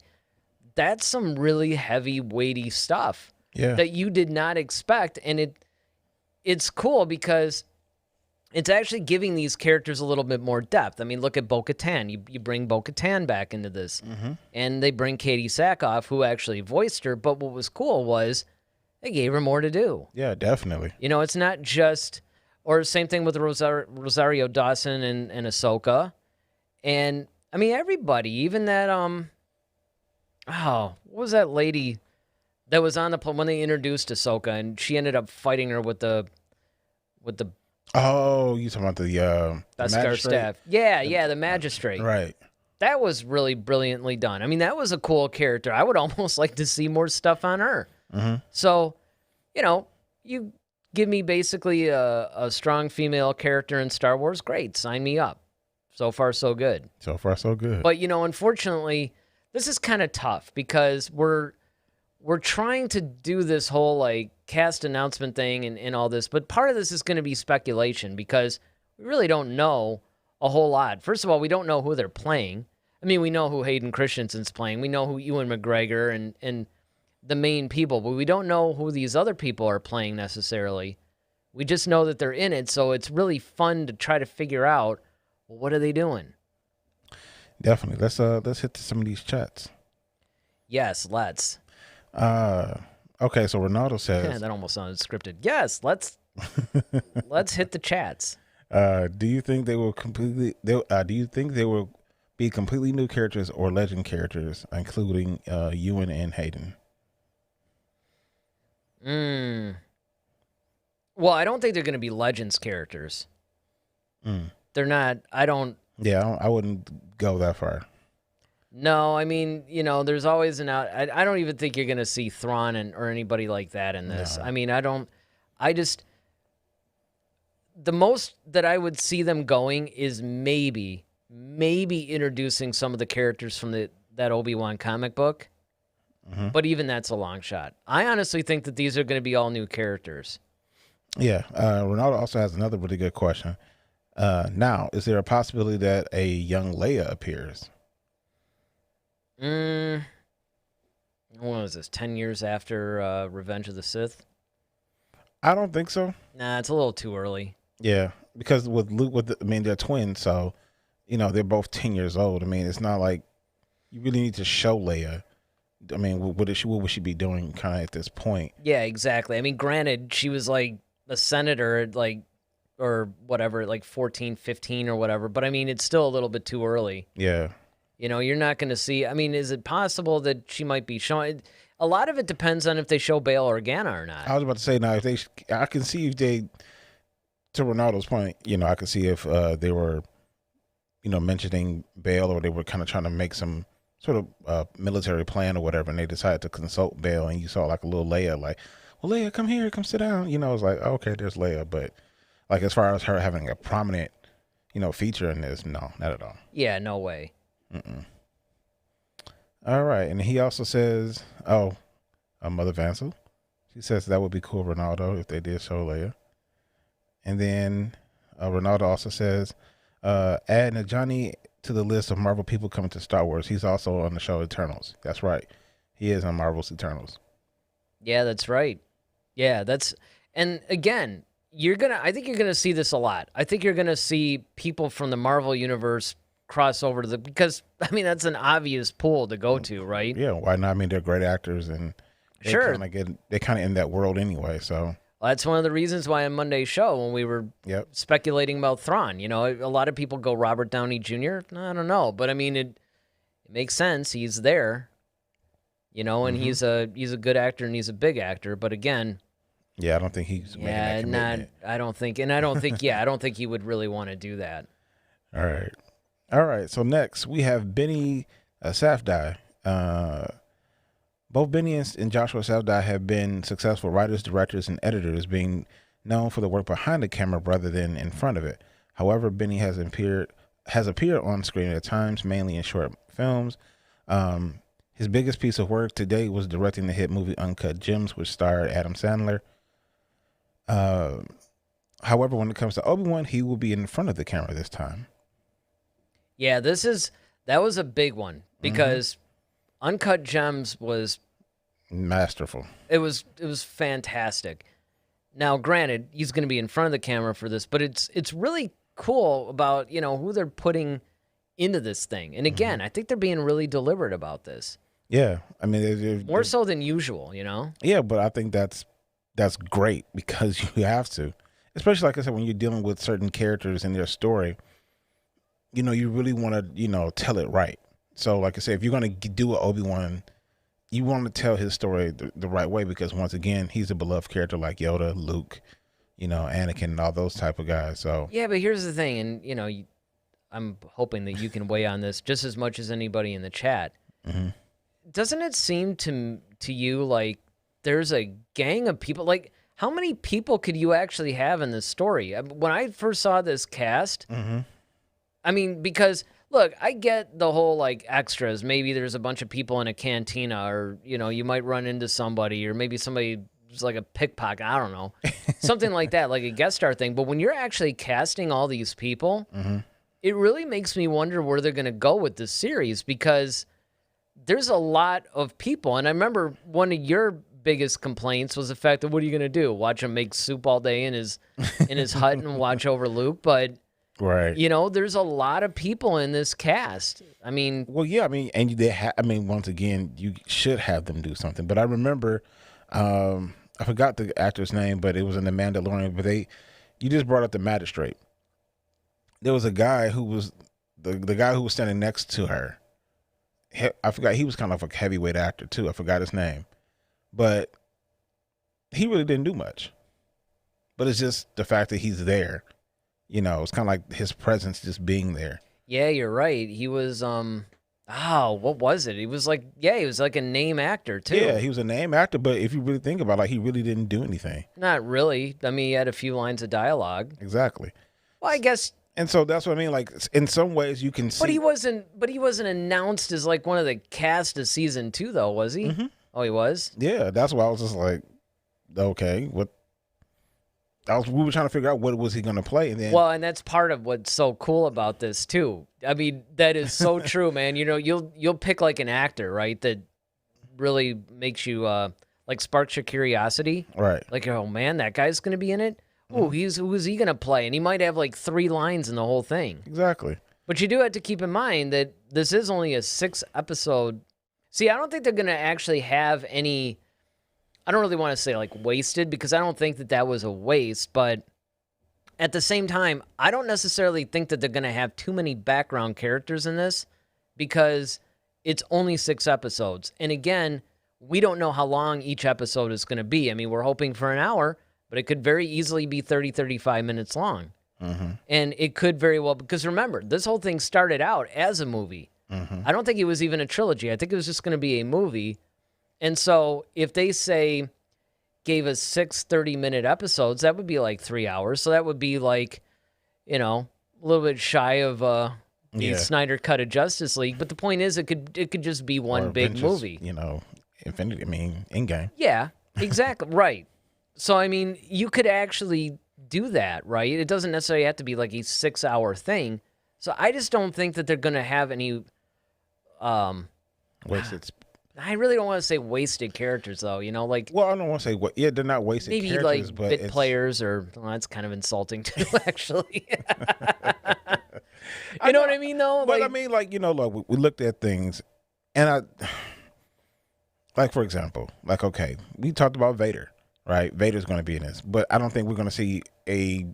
that's some really heavy, weighty stuff that you did not expect, and it's cool because it's actually giving these characters a little bit more depth. I mean, look at Bo-Katan. You bring Bo-Katan back into this, and they bring Katie Sackhoff, who actually voiced her, but what was cool was they gave her more to do. Yeah, definitely. It's not just, or same thing with Rosario Dawson and Ahsoka. And, I mean, everybody, even that, what was that lady that was on the plane when they introduced Ahsoka, and she ended up fighting her with the oh, you talking about the Beskar staff? Yeah, the magistrate. Right. That was really brilliantly done. I mean, that was a cool character. I would almost like to see more stuff on her. So, you give me basically a strong female character in Star Wars, great. Sign me up. So far, so good. So far, so good. But, unfortunately, this is kind of tough because we're trying to do this whole, like, cast announcement thing and all this. But part of this is going to be speculation because we really don't know a whole lot. First of all, we don't know who they're playing. I mean, we know who Hayden Christensen's playing. We know who Ewan McGregor and the main people, but we don't know who these other people are playing necessarily. We just know that they're in it, so it's really fun to try to figure out, well, what are they doing? Definitely. Let's hit some of these chats. Yes, let's. Okay, so Ronaldo says that almost sounded scripted. Yes, let's hit the chats. Do you think they will be completely new characters or legend characters, including Ewan and Hayden? Well, I don't think they're going to be Legends characters. They're not. I don't. Yeah, I wouldn't go that far. No, I mean, there's always an out. I don't even think you're going to see Thrawn or anybody like that in this. No. I mean, the most that I would see them going is maybe introducing some of the characters from that Obi Wan comic book. Mm-hmm. But even that's a long shot. I honestly think that these are going to be all new characters. Yeah. Ronaldo also has another really good question. Now, is there a possibility that a young Leia appears? What was this? 10 years after Revenge of the Sith? I don't think so. Nah, it's a little too early. Yeah, because with Luke, they're twins, so they're both 10 years old. I mean, it's not like you really need to show Leia. I mean, what would she be doing kind of at this point? Yeah, exactly. I mean, granted, she was like a senator, or whatever, like 14, 15 or whatever. But I mean, it's still a little bit too early. Yeah. You're not going to see. I mean, is it possible that she might be showing? A lot of it depends on if they show Bail Organa or not. I was about to say, now, I can see if they, to Ronaldo's point, I can see if they were, mentioning Bail, or they were kind of trying to make some sort of military plan or whatever, and they decided to consult Bail, and you saw like a little Leia, like, well, Leia, come here, come sit down. It was like, okay, there's Leia, but like as far as her having a prominent, feature in this, no, not at all. Yeah, no way. Mm-mm. All right, and he also says, Mother Vansel, she says that would be cool, Ronaldo, if they did show Leia. And then Ronaldo also says, add Najani to the list of Marvel people coming to Star Wars. He's also on the show Eternals. That's right, he is on Marvel's Eternals. Yeah, that's right. Yeah, and again, I think you're gonna see this a lot. I think you're gonna see people from the Marvel universe cross over to because I mean that's an obvious pool to go to, right? Yeah, why not? I mean, they're great actors, and they sure, they're kind of in that world anyway. So that's one of the reasons why on Monday's show when we were speculating about Thrawn, a lot of people go Robert Downey Jr. I don't know, but I mean it makes sense. He's there, and mm-hmm. he's a good actor and he's a big actor. But again, yeah, I don't think he's making that commitment. I don't think he would really want to do that. All right. So next we have Benny Safdie. Both Benny and Joshua Safdie have been successful writers, directors, and editors, being known for the work behind the camera rather than in front of it. However, Benny has appeared on screen at times, mainly in short films. His biggest piece of work to date was directing the hit movie Uncut Gems, which starred Adam Sandler. However, when it comes to Obi-Wan, he will be in front of the camera this time. Yeah, that was a big one because Uncut Gems was masterful. It was fantastic. Now, granted, he's going to be in front of the camera for this, but it's really cool about who they're putting into this thing. And again, I think they're being really deliberate about this. Yeah, I mean, more so than usual, Yeah, but I think that's great because you have to, especially like I said, when you're dealing with certain characters and their story. You really want to, tell it right. So, like I said, if you're going to do an Obi-Wan, you want to tell his story the right way because, once again, he's a beloved character like Yoda, Luke, Anakin, and all those type of guys. So yeah, but here's the thing, and, I'm hoping that you can weigh on this just as much as anybody in the chat. Mm-hmm. Doesn't it seem to you like there's a gang of people, like, how many people could you actually have in this story? When I first saw this cast, I mean, because look, I get the whole like extras. Maybe there's a bunch of people in a cantina, or you might run into somebody, or maybe somebody who's like a pickpocket. I don't know, something like that, like a guest star thing. But when you're actually casting all these people, it really makes me wonder where they're going to go with this series, because there's a lot of people. And I remember one of your biggest complaints was the fact that what are you going to do? Watch him make soup all day in his hut and watch over Luke? But right, there's a lot of people in this cast. I mean, well, yeah, I mean, and once again, you should have them do something. But I remember, I forgot the actor's name, but it was in The Mandalorian. But you just brought up the magistrate. There was a guy who was the guy who was standing next to her. I forgot, he was kind of a heavyweight actor too. I forgot his name. But he really didn't do much. But it's just the fact that he's there. It's kind of like his presence just being there. Yeah, you're right. He was, what was it? He was like a name actor too. Yeah, he was a name actor, but if you really think about it, he really didn't do anything. Not really. I mean, he had a few lines of dialogue. Exactly. Well, I guess. And so that's what I mean. Like, in some ways, you can see. But he wasn't announced as like one of the cast of season 2, though, was he? Mm-hmm. Oh, he was? Yeah, that's why I was just like, okay, what? We were trying to figure out what was he going to play, and then. Well, and that's part of what's so cool about this too. I mean, that is so true, man. You'll pick like an actor, right, that really makes you like sparks your curiosity, right? Like, oh man, that guy's going to be in it. Oh, who is he going to play? And he might have like 3 lines in the whole thing. Exactly. But you do have to keep in mind that this is only a 6-episode. See, I don't think they're going to actually have any. I don't really want to say like wasted, because I don't think that was a waste. But at the same time, I don't necessarily think that they're going to have too many background characters in this, because it's only 6 episodes. And again, we don't know how long each episode is going to be. I mean, we're hoping for an hour, but it could very easily be 30, 35 minutes long. Mm-hmm. And it could very well, because remember, this whole thing started out as a movie. Mm-hmm. I don't think it was even a trilogy. I think it was just going to be a movie. And so if they gave us 6 30-minute episodes, that would be like 3 hours. So that would be like, a little bit shy of the Snyder cut of Justice League. But the point is, it could just be one big movie. Endgame. Yeah, exactly. Right. So, I mean, you could actually do that, right? It doesn't necessarily have to be like a 6-hour thing. So I just don't think that they're going to have any wasted. I really don't want to say wasted characters, though. Like. Well, I don't want to say what. Yeah, they're not wasted maybe characters, like but bit players, or that's kind of insulting too, actually. You know what I mean, though? But I mean, like, we looked at things, and like, for example, like, okay, we talked about Vader, right? Vader's going to be in this, but I don't think we're going to see a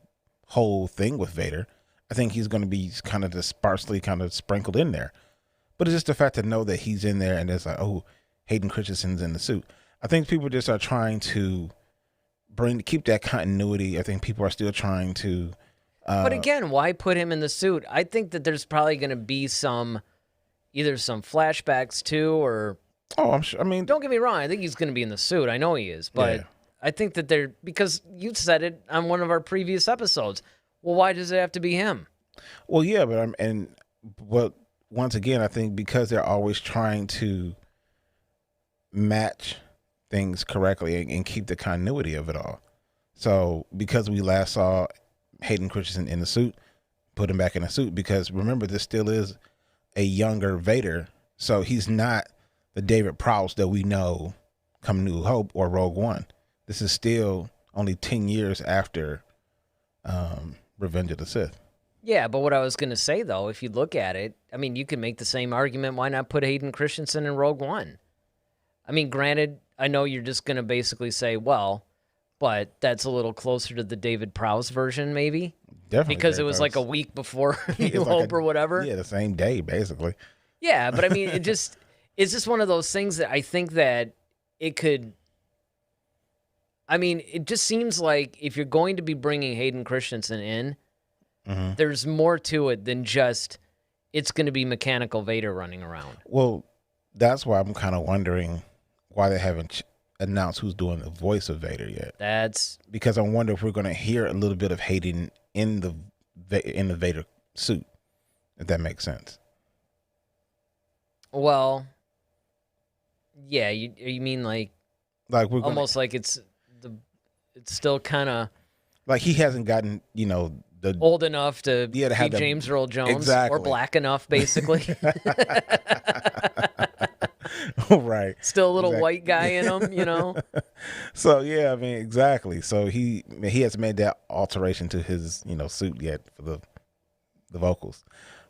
whole thing with Vader. I think he's going to be kind of just sparsely kind of sprinkled in there. But it's just the fact to know that he's in there, and it's like, oh, Hayden Christensen's in the suit. I think people just are trying to keep that continuity. I think people are still trying to. But again, why put him in the suit? I think that there's probably going to be either some flashbacks too, or. Oh, I'm sure. I mean, don't get me wrong. I think he's going to be in the suit. I know he is, but yeah. I think that because you said it on one of our previous episodes. Well, why does it have to be him? Well, yeah, but once again, I think because they're always trying to match things correctly and keep the continuity of it all. So because we last saw Hayden Christensen in the suit, put him back in the suit, because remember, this still is a younger Vader. So he's not the David Prowse that we know come New Hope or Rogue One. This is still only 10 years after Revenge of the Sith. Yeah, but what I was going to say, though, if you look at it, I mean, you can make the same argument. Why not put Hayden Christensen in Rogue One? I mean, granted, I know you're just going to basically say, well, but that's a little closer to the David Prowse version, maybe? Definitely. Because it was like a week before New Hope or whatever. Yeah, the same day, basically. Yeah, but I mean, it's just one of those things that I think that it could... I mean, it just seems like if you're going to be bringing Hayden Christensen in, mm-hmm. there's more to it than just it's going to be mechanical Vader running around. Well, that's why I'm kind of wondering why they haven't announced who's doing the voice of Vader yet. That's because I wonder if we're going to hear a little bit of Hayden in the Vader suit, if that makes sense. Well, yeah, you mean like we're almost like it's still kind of like he hasn't gotten the old enough to be have James Earl Jones exactly. or black enough, basically. Right. Still a little white guy in him, So yeah, I mean exactly. So he hasn't made that alteration to his suit yet for the vocals.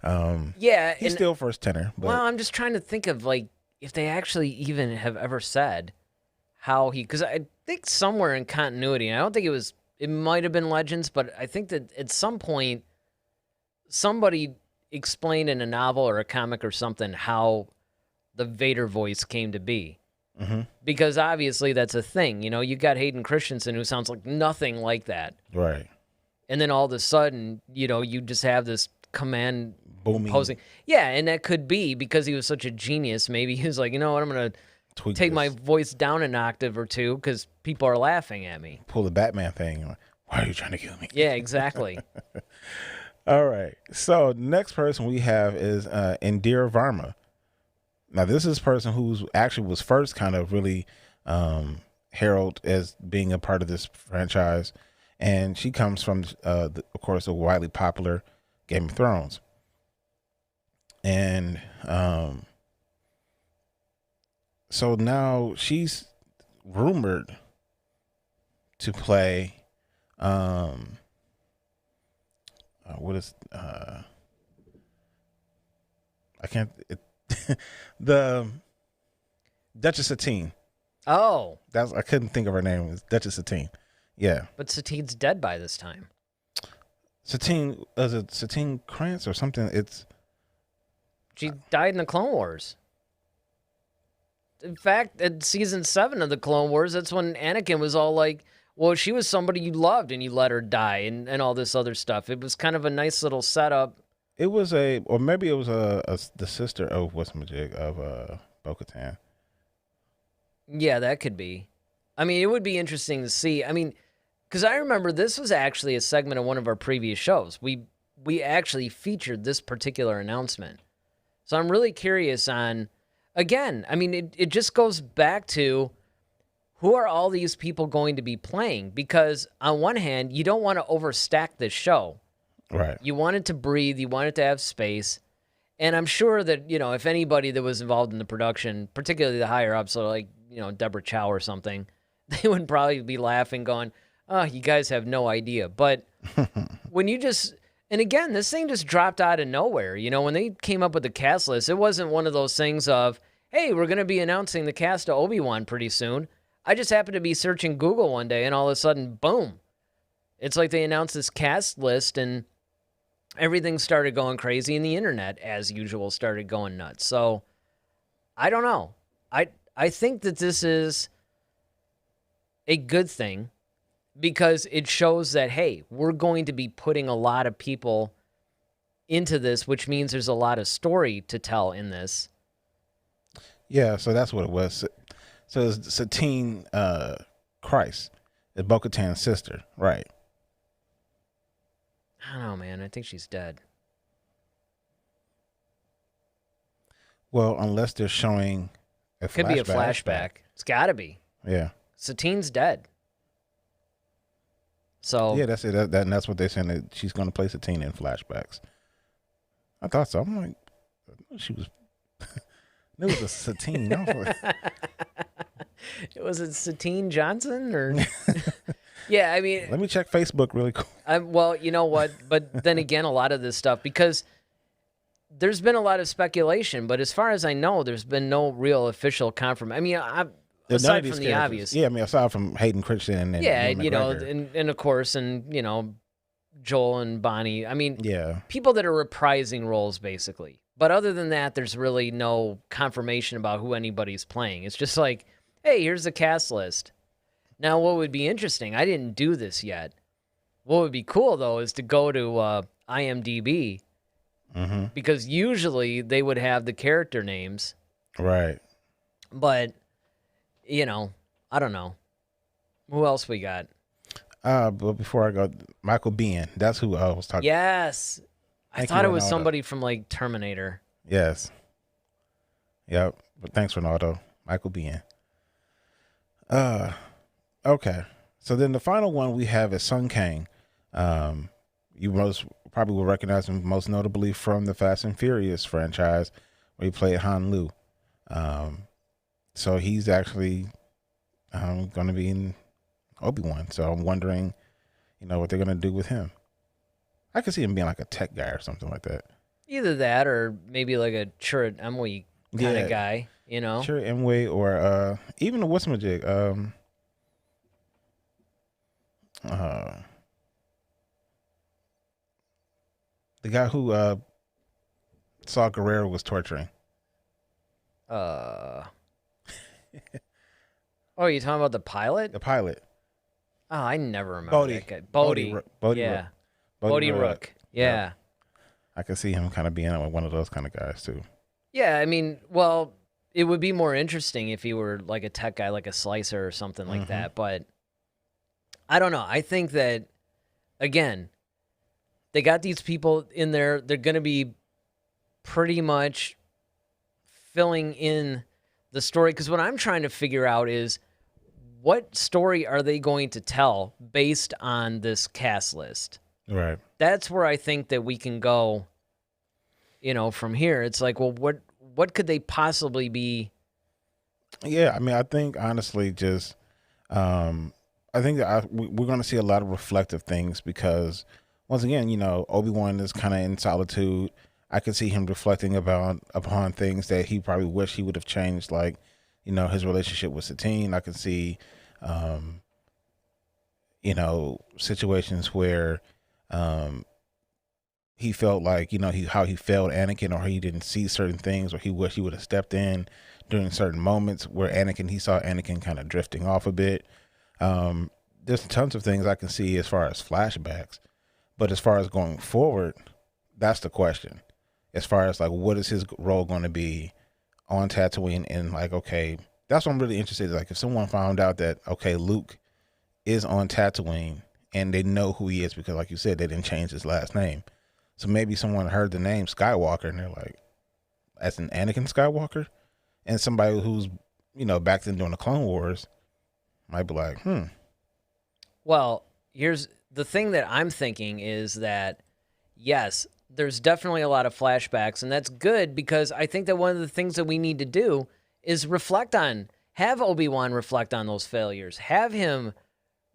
Yeah, he's still first tenor. But. Well, I'm just trying to think of like if they actually even have ever said how because I think somewhere in continuity, and I don't think it might have been Legends, but I think that at some point somebody explained in a novel or a comic or something how the Vader voice came to be. Mm-hmm. Because obviously that's a thing. You got Hayden Christensen who sounds like nothing like that. Right. And then all of a sudden, you just have this command booming. Posing. Yeah, and that could be because he was such a genius. Maybe he was like, you know what, I'm going to take my voice down an octave or two because people are laughing at me. Pull the Batman thing. Why are you trying to kill me? Yeah, exactly. All right. So next person we have is Indira Varma. Now, this is a person who actually was first kind of really heralded as being a part of this franchise. And she comes from, of course, a widely popular Game of Thrones. And so now she's rumored to play what is I can't the Duchess Satine. Oh, I couldn't think of her name. It was Duchess Satine. Yeah, but Satine's dead by this time. Satine, is it Satine Krantz or something? She died in the Clone Wars. In fact, at season 7 of the Clone Wars, that's when Anakin was all like, well, she was somebody you loved and you let her die and all this other stuff. It was kind of a nice little setup. It was or maybe it was the sister of whatchamajig of Bo-Katan. Yeah, that could be. I mean, it would be interesting to see. I mean, because I remember this was actually a segment of one of our previous shows. We actually featured this particular announcement. So I'm really curious on, again, I mean, it just goes back to who are all these people going to be playing? Because on one hand, you don't want to overstack this show. Right. You want it to breathe. You want it to have space. And I'm sure that, if anybody that was involved in the production, particularly the higher ups, so like, Deborah Chow or something, they would probably be laughing going, oh, you guys have no idea. But when you just, and again, this thing just dropped out of nowhere. When they came up with the cast list, it wasn't one of those things of, hey, we're going to be announcing the cast of Obi Wan pretty soon. I just happened to be searching Google one day and all of a sudden, boom. It's like they announced this cast list and everything started going crazy and the internet, as usual, started going nuts. So, I don't know. I think that this is a good thing because it shows that, hey, we're going to be putting a lot of people into this, which means there's a lot of story to tell in this. Yeah, so that's what it was. So it's Satine Christ, it's Bo-Katan's sister, right? I don't know, man. I think she's dead. Well, unless they're showing a Could be a flashback. It's got to be. Yeah. Satine's dead. So yeah, that's it. That's what they're saying. That she's going to play Satine in flashbacks. I thought so. I'm like, she was. It was a Satine. I was like, was it Satine Johnson or? Yeah, I mean, let me check Facebook really quick. Well, you know what? But then again, a lot of this stuff, because there's been a lot of speculation, but as far as I know, there's been no real official confirmation. I mean, aside from the obvious. Yeah, I mean, aside from Hayden Christensen and yeah, McGregor. and of course, Joel and Bonnie. I mean, yeah, people that are reprising roles, basically. But other than that, there's really no confirmation about who anybody's playing. It's just like, hey, here's the cast list. Now, what would be interesting, I didn't do this yet. What would be cool, though, is to go to IMDb, because usually they would have the character names. Right. But, I don't know. Who else we got? But before I go, Michael Biehn. That's who I was talking. Yes, I thought it was somebody from like Terminator. Yes. Yep. But thanks, Ronaldo. Michael Biehn. Okay. So then the final one we have is Sung Kang. You most probably will recognize him most notably from the Fast and Furious franchise, where he played Han Lu. So he's actually going to be in Obi Wan. So I'm wondering, what they're going to do with him. I could see him being like a tech guy or something like that. Either that, or maybe like a Chirrut Imwe kind of guy. Chirrut Imwe, or even a what's-my-jig. The guy who Saw Gerrera was torturing. Oh, you talking about the pilot? The pilot. Oh, I never remember that guy. Bodhi. Yeah. Bodhi Rook. Yeah. I could see him kind of being one of those kind of guys too. Yeah, I mean, well, it would be more interesting if he were like a tech guy, like a slicer or something like that. But I don't know. I think that, again, they got these people in there. They're going to be pretty much filling in the story. Because what I'm trying to figure out is, what story are they going to tell based on this cast list? Right. That's where I think that we can go, from here. It's like, well, what could they possibly be? Yeah, I mean, I think honestly, just I think that we're going to see a lot of reflective things because, once again, Obi-Wan is kind of in solitude. I could see him reflecting upon things that he probably wished he would have changed, like, his relationship with Satine. I could see, situations where he felt like, how he failed Anakin, or he didn't see certain things, or he wished he would have stepped in during certain moments where he saw Anakin kind of drifting off a bit. There's tons of things I can see as far as flashbacks, but as far as going forward, that's the question. As far as like, what is his role going to be on Tatooine? And like, okay, that's what I'm really interested in. Like, if someone found out that, okay, Luke is on Tatooine and they know who he is, because like you said, they didn't change his last name. So maybe someone heard the name Skywalker and they're like, as an Anakin Skywalker? And somebody who's, back then during the Clone Wars might be like, Well, here's the thing that I'm thinking is that, yes, there's definitely a lot of flashbacks, and that's good because I think that one of the things that we need to do is have Obi-Wan reflect on those failures, have him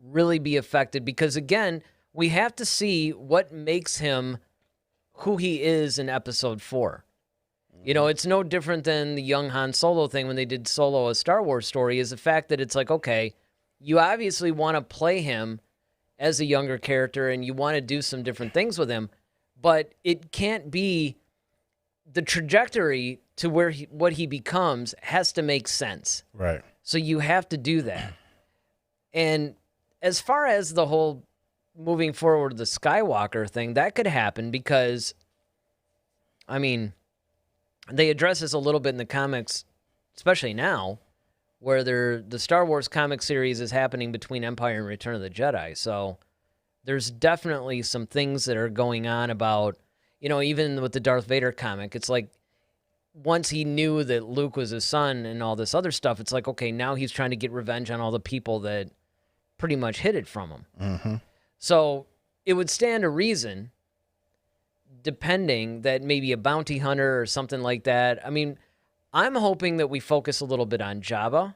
really be affected, because again, we have to see what makes him who he is in Episode 4. It's no different than the young Han Solo thing when they did Solo, a Star Wars story, is the fact that it's like, okay, you obviously want to play him as a younger character and you want to do some different things with him, but it can't be the trajectory to what he becomes has to make sense. Right. So you have to do that. And as far as the whole moving forward, the Skywalker thing, that could happen because, I mean, they address this a little bit in the comics, especially now, where the Star Wars comic series is happening between Empire and Return of the Jedi. So there's definitely some things that are going on about, even with the Darth Vader comic, it's like once he knew that Luke was his son and all this other stuff, it's like, okay, now he's trying to get revenge on all the people that pretty much hid it from him. Mm-hmm. So it would stand to reason, depending, that maybe a bounty hunter or something like that. I mean, I'm hoping that we focus a little bit on Jabba.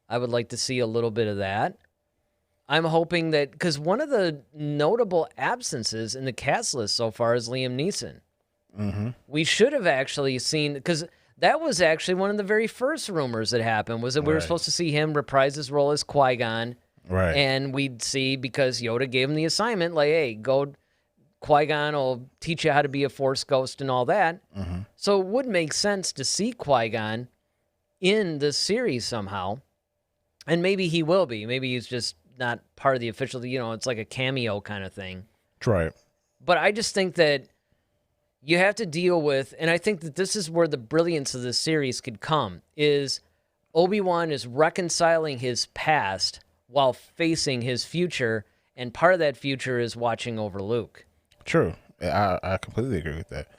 I would like to see a little bit of that. I'm hoping that, because one of the notable absences in the cast list so far is Liam Neeson. Mm-hmm. We should have actually seen, because that was actually one of the very first rumors that happened, was that we were supposed to see him reprise his role as Qui-Gon. Right. And we'd see, because Yoda gave him the assignment, like, hey, go, Qui-Gon will teach you how to be a Force ghost and all that. Mm-hmm. So it would make sense to see Qui-Gon in the series somehow. And maybe he will be. Maybe he's just not part of the official, it's like a cameo kind of thing. Right. But I just think that you have to deal with, and I think that this is where the brilliance of this series could come, is Obi Wan is reconciling his past while facing his future, and part of that future is watching over Luke. True. I completely agree with that.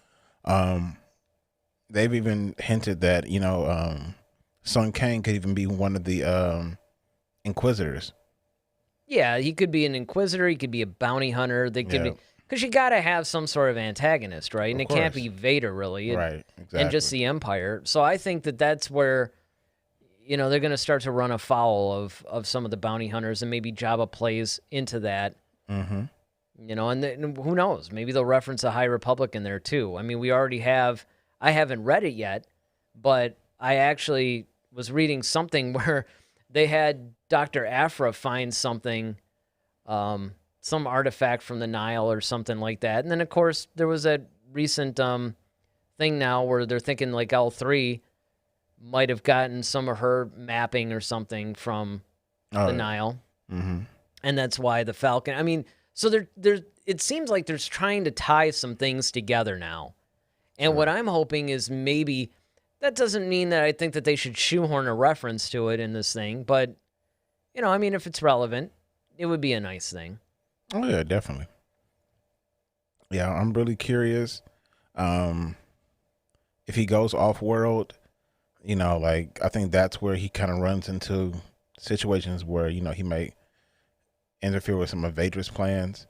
They've even hinted that, Sun Kang could even be one of the Inquisitors. Yeah, he could be an Inquisitor. He could be a bounty hunter. They could be, because you got to have some sort of antagonist, right? And it can't be Vader, really. Right, exactly. And just the Empire. So I think that's where, they're going to start to run afoul of some of the bounty hunters, and maybe Jabba plays into that. Mm-hmm. And who knows? Maybe they'll reference a High Republic in there, too. I mean, we already have. I haven't read it yet, but I actually was reading something where they had Dr. Aphra find something, some artifact from the Nile or something like that. And then, of course, there was that recent thing now where they're thinking like L3 might have gotten some of her mapping or something from the Nile. Mm-hmm. And that's why the Falcon... I mean, so it seems like they're trying to tie some things together now. And what I'm hoping is maybe... That doesn't mean that I think that they should shoehorn a reference to it in this thing, but, if it's relevant, it would be a nice thing. Oh, yeah, definitely. Yeah, I'm really curious if he goes off-world, I think that's where he kind of runs into situations where, he may interfere with some of Vader's plans.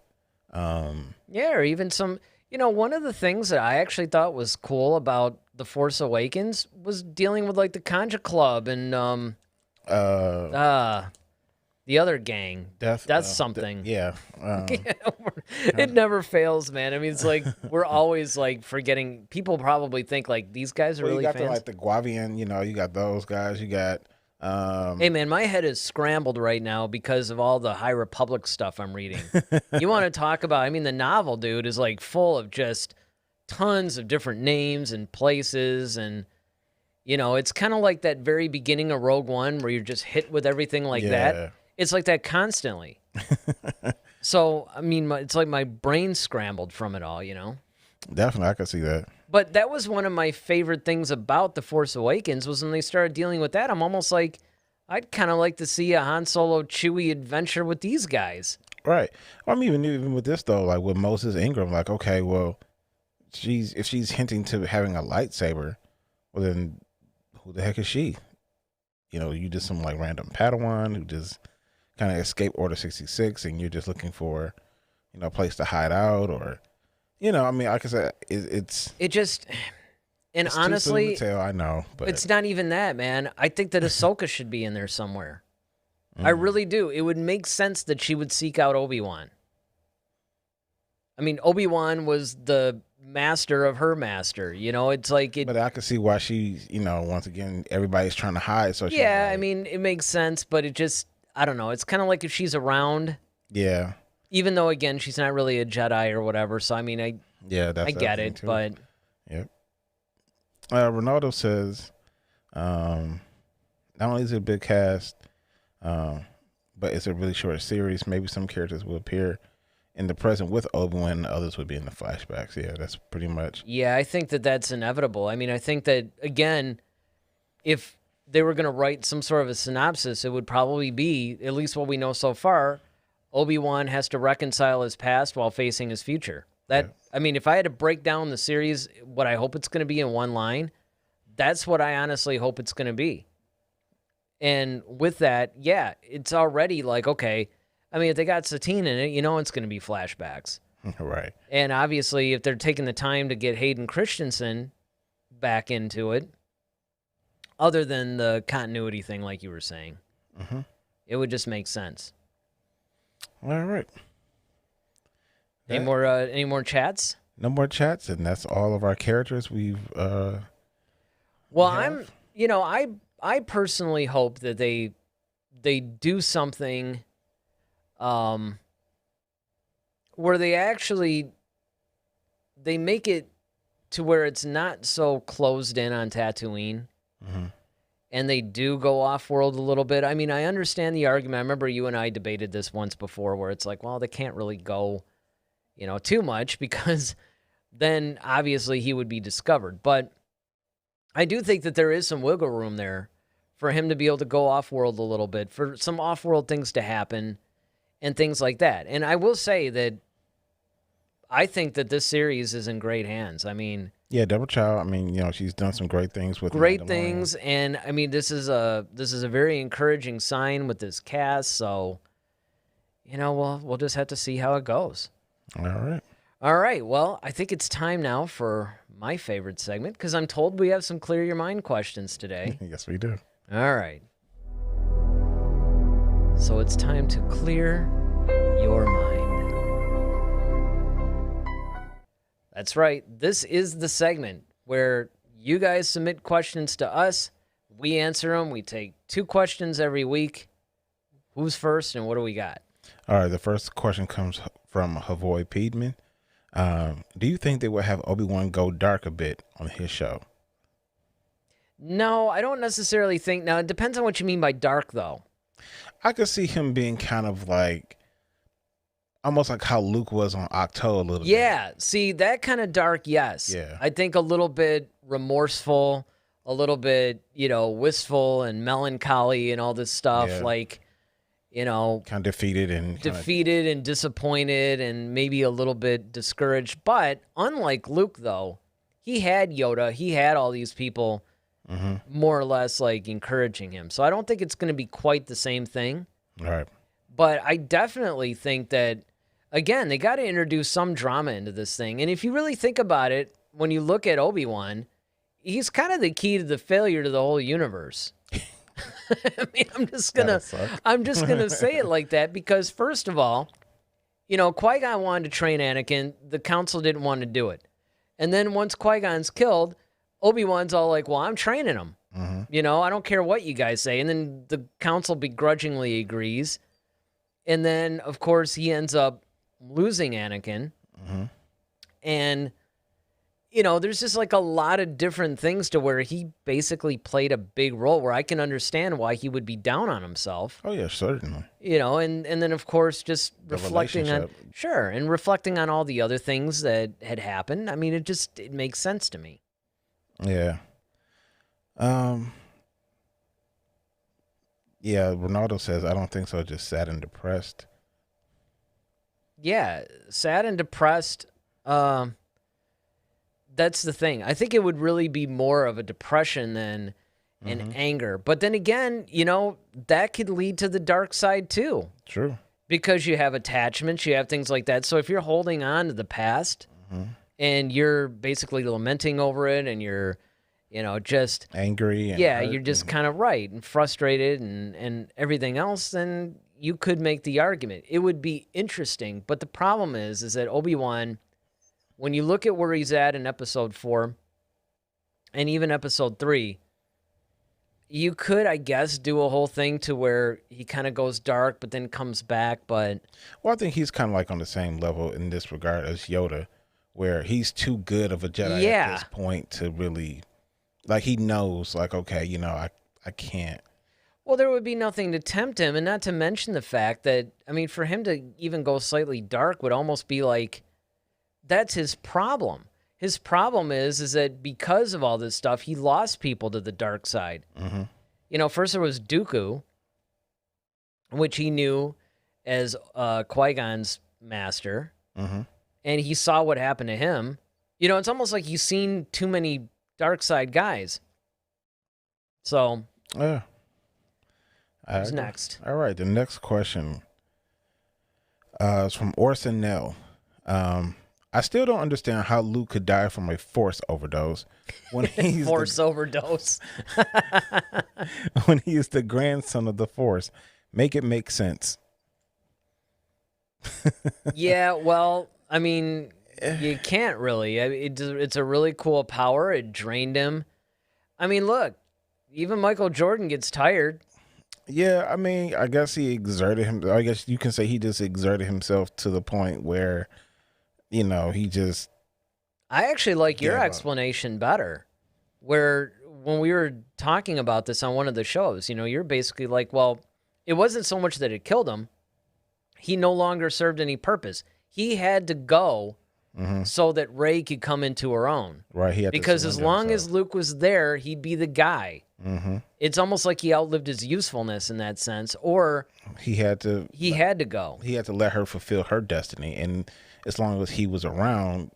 Yeah, or even some... one of the things that I actually thought was cool about The Force Awakens was dealing with, like, the Conja Club and the other gang. That's something. It never fails, man. I mean, it's like we're always, like, forgetting. People probably think, like, these guys are really fans. You got the Guavian, you got those guys. You got... hey, man, my head is scrambled right now because of all the High Republic stuff I'm reading. You want to talk about... the novel, dude, is, like, full of just tons of different names and places, and, it's kind of like that very beginning of Rogue One where you're just hit with everything like that. It's like that constantly. So, it's like my brain scrambled from it all, Definitely, I can see that. But that was one of my favorite things about The Force Awakens was when they started dealing with that. I'm almost like, I'd kind of like to see a Han Solo Chewie adventure with these guys. Right. Even with this, though, like with Moses Ingram, like, okay, well, if she's hinting to having a lightsaber, well, then who the heck is she? You just some, like, random Padawan who just kind of escaped Order 66, and you're just looking for, a place to hide out, or... like I said, it just, and it's honestly, too soon to tell, I know, but it's not even that, man. I think that Ahsoka should be in there somewhere. I really do. It would make sense that she would seek out Obi Wan. Obi Wan was the master of her master. It's like it. But I can see why she, once again, everybody's trying to hide. So yeah, it makes sense, but it just, I don't know. It's kind of like if she's around. Yeah. Even though, again, she's not really a Jedi or whatever, so I get it, too. But... Yep. Ronaldo says, not only is it a big cast, but it's a really short series. Maybe some characters will appear in the present with Obi-Wan, and others would be in the flashbacks. Yeah, that's pretty much... Yeah, I think that's inevitable. I think that, again, if they were going to write some sort of a synopsis, it would probably be, at least what we know so far... Obi-Wan has to reconcile his past while facing his future. If I had to break down the series, what I hope it's going to be in one line, that's what I honestly hope it's going to be. And with that, yeah, it's already like, okay, if they got Satine in it, it's going to be flashbacks. Right. And obviously, if they're taking the time to get Hayden Christensen back into it, other than the continuity thing like you were saying, it would just make sense. All right. Any more chats? No more chats, and that's all of our characters we've. Well, I personally hope that they do something, where they make it to where it's not so closed in on Tatooine. Mm-hmm. And they do go off-world a little bit. I understand the argument. I remember you and I debated this once before where it's like, well, they can't really go, too much because then obviously he would be discovered. But I do think that there is some wiggle room there for him to be able to go off-world a little bit, for some off-world things to happen and things like that. And I will say that I think that this series is in great hands. I mean... Yeah, Deborah Chow, I mean, she's done some great things with great things, and I mean, this is a very encouraging sign with this cast, so, we'll just have to see how it goes. All right, well, I think it's time now for my favorite segment, because I'm told we have some Clear Your Mind questions today. Yes, we do. All right. So it's time to clear your mind. That's right. This is the segment where you guys submit questions to us. We answer them. We take 2 questions every week. Who's first and what do we got? All right. The first question comes from Havoy Piedman. Do you think they will have Obi Wan go dark a bit on his show? No, I don't necessarily think. Now, it depends on what you mean by dark, though. I could see him being kind of like, almost like how Luke was on Octo a little bit. Yeah, see, that kind of dark, yes. Yeah. I think a little bit remorseful, a little bit, wistful and melancholy and all this stuff. Yeah. Like, kind of defeated and disappointed and maybe a little bit discouraged. But unlike Luke, though, he had Yoda. He had all these people more or less like encouraging him. So I don't think it's going to be quite the same thing. All right. But I definitely think that, again, they got to introduce some drama into this thing. And if you really think about it, when you look at Obi Wan, he's kind of the key to the failure to the whole universe. I mean, I'm just gonna say it like that because, first of all, Qui-Gon wanted to train Anakin. The Council didn't want to do it. And then once Qui-Gon's killed, Obi-Wan's all like, well, I'm training him. I don't care what you guys say. And then the Council begrudgingly agrees. And then, of course, he ends up losing Anakin. And, there's just like a lot of different things to where he basically played a big role where I can understand why he would be down on himself. Oh, yeah, certainly. And then, of course, just reflecting on all the other things that had happened. I mean, it makes sense to me. Yeah. Yeah, Ronaldo says, I don't think so, just sad and depressed. Yeah, sad and depressed. That's the thing. I think it would really be more of a depression than an anger. But then again, that could lead to the dark side too. True. Because you have attachments, you have things like that. So if you're holding on to the past and you're basically lamenting over it and you're just angry. And you're just kind of right and frustrated and everything else, then you could make the argument. It would be interesting. But the problem is that Obi-Wan, when you look at where he's at in episode 4 and even episode 3, you could, I guess, do a whole thing to where he kind of goes dark but then comes back. But I think he's kind of like on the same level in this regard as Yoda, where he's too good of a Jedi at this point to really... Like, he knows, like, okay, I can't. Well, there would be nothing to tempt him, and not to mention the fact that, I mean, for him to even go slightly dark would almost be like, that's his problem. His problem is that because of all this stuff, he lost people to the dark side. First there was Dooku, which he knew as Qui-Gon's master, and he saw what happened to him. It's almost like he's seen too many dark side guys. So, yeah. Who's next? All right, the next question is from Orson Nell. I still don't understand how Luke could die from a force overdose when he's overdose. When he is the grandson of the Force. Make it make sense. Yeah, well, I mean, you can't really. It's a really cool power. It drained him. I mean, look, even Michael Jordan gets tired. Yeah, I mean, I guess he exerted him. I guess you can say he just exerted himself to the point where, he just... I actually like your explanation better. Where when we were talking about this on one of the shows, you're basically like, well, it wasn't so much that it killed him. He no longer served any purpose. He had to go so that Rey could come into her own. Right. He had to because as surrender long himself. as Luke was there, he'd be the guy. It's almost like he outlived his usefulness in that sense, or he had to go. He had to let her fulfill her destiny, and as long as he was around,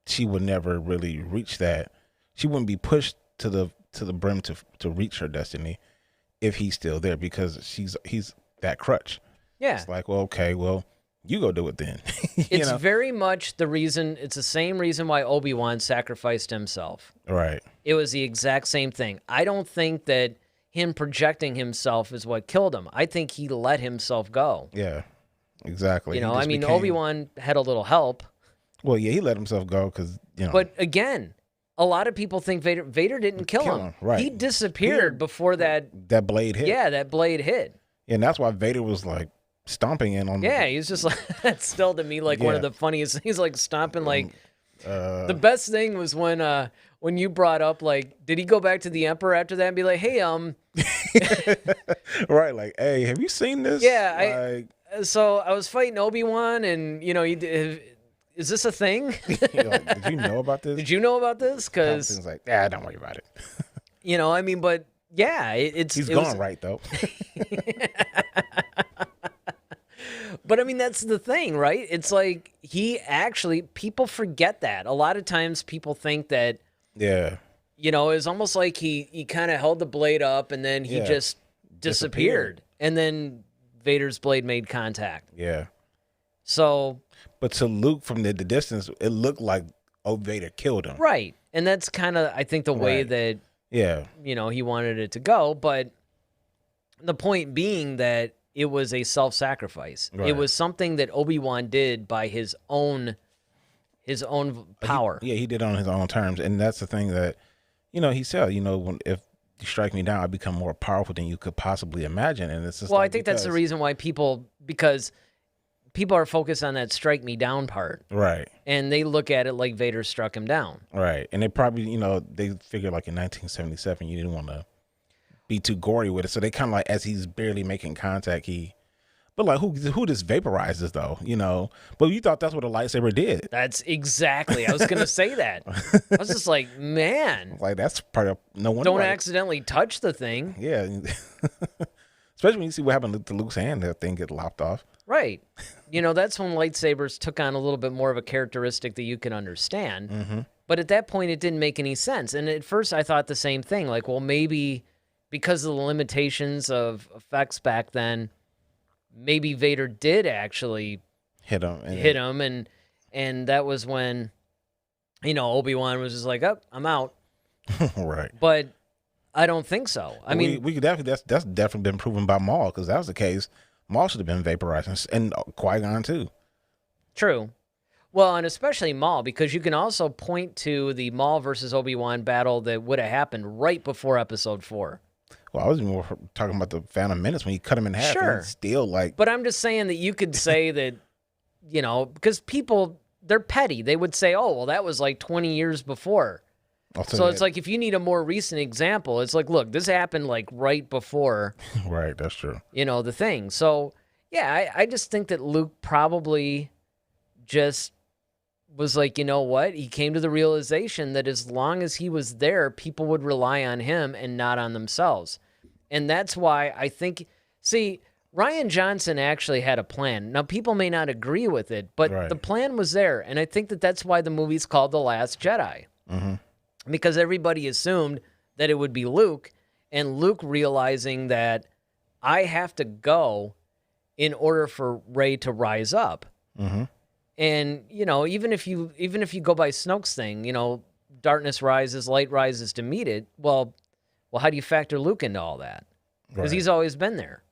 she would never really reach that. She wouldn't be pushed to the brim to reach her destiny if he's still there, because he's that crutch. Yeah. It's like, well, okay, well, you go do it then. It's very much the reason. It's the same reason why Obi Wan sacrificed himself. Right. It was the exact same thing. I don't think that him projecting himself is what killed him. I think he let himself go. Yeah. Exactly. You know, I mean, Obi-Wan had a little help. Well, yeah, he let himself go because, But again, a lot of people think Vader didn't kill him. Right. He disappeared before that blade hit. Yeah, that blade hit. And that's why Vader was like stomping in on. Yeah, he's just like, that's still to me like one of the funniest things, like stomping like. The best thing was when you brought up, like, did he go back to the Emperor after that and be like, hey, right, like, hey, have you seen this? Yeah, so I was fighting Obi-Wan, and, is this a thing? Did you know about this? Did you know about this? Because Palpatine's like, yeah, don't worry about it. But yeah, he's gone right, though. But I mean, that's the thing, right? It's like people forget that. A lot of times people think that, it's almost like he kind of held the blade up and then he just disappeared. And then Vader's blade made contact. Yeah. So. But to Luke from the distance, it looked like Vader killed him. Right. And that's kind of, I think, the way that, he wanted it to go. But the point being that it was a self-sacrifice. Right. It was something that Obi-Wan did by his own power. He did it on his own terms. And that's the thing that, he said, if you strike me down, I become more powerful than you could possibly imagine. And it's just I think that's the reason why because people are focused on that strike me down part. Right. And they look at it like Vader struck him down. Right. And they probably, they figured like in 1977, you didn't want to be too gory with it. So they kind of like, as he's barely making contact, but like who just vaporizes though, but you thought that's what a lightsaber did. That's exactly, I was going to say that. I was just like, man. Like that's part of, no one. Don't accidentally touch the thing. Yeah. Especially when you see what happened to Luke's hand, that thing get lopped off. Right. That's when lightsabers took on a little bit more of a characteristic that you can understand. Mm-hmm. But at that point, it didn't make any sense. And at first I thought the same thing, like, well, maybe because of the limitations of effects back then, maybe Vader did actually hit him, and that was when, Obi-Wan was just like, "Oh, I'm out." Right. But I don't think so. I mean, we could definitely that's definitely been proven by Maul, because that was the case. Maul should have been vaporized, and Qui-Gon too. True. Well, and especially Maul, because you can also point to the Maul versus Obi-Wan battle that would have happened right before Episode 4. Well, I was more talking about the Phantom Menace when he cut him in half. Sure. And still like. But I'm just saying that you could say that, because people, they're petty. They would say, oh, well, that was like 20 years before. So it's like, if you need a more recent example, it's like, look, this happened like right before. Right, that's true. The thing. So, yeah, I just think that Luke probably just was like, you know what? He came to the realization that as long as he was there, people would rely on him and not on themselves. And that's why I think, Rian Johnson actually had a plan. Now, people may not agree with it, but the plan was there. And I think that that's why the movie's called The Last Jedi. Mm-hmm. Because everybody assumed that it would be Luke, and Luke realizing that I have to go in order for Rey to rise up. Mm-hmm. And, even if you go by Snoke's thing, darkness rises, light rises to meet it. Well, how do you factor Luke into all that? Because he's always been there.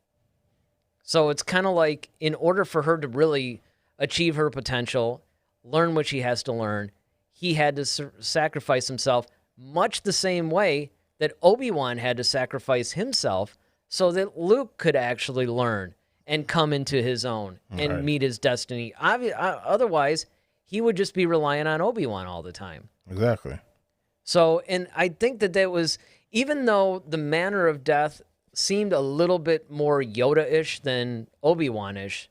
So it's kind of like, in order for her to really achieve her potential, learn what she has to learn, he had to sacrifice himself, much the same way that Obi-Wan had to sacrifice himself so that Luke could actually learn and come into his own and meet his destiny. Otherwise, he would just be relying on Obi-Wan all the time. Exactly. So, and I think that was, even though the manner of death seemed a little bit more Yoda-ish than Obi-Wan-ish,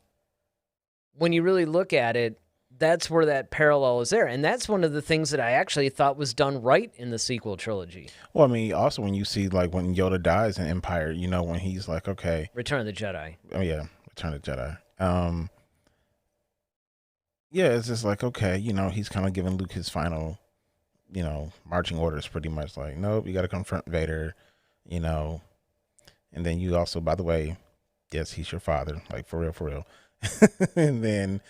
when you really look at it, that's where that parallel is there. And that's one of the things that I actually thought was done right in the sequel trilogy. Well, I mean, also when you see, like, when Yoda dies in Empire, you know, when he's like, okay. Return of the Jedi. Oh, yeah. Return of the Jedi. Yeah, it's just like, okay, you know, he's kind of giving Luke his final, you know, marching orders pretty much. Like, nope, you got to confront Vader, you know. And then you also, by the way, yes, he's your father. Like, for real, for real. And then,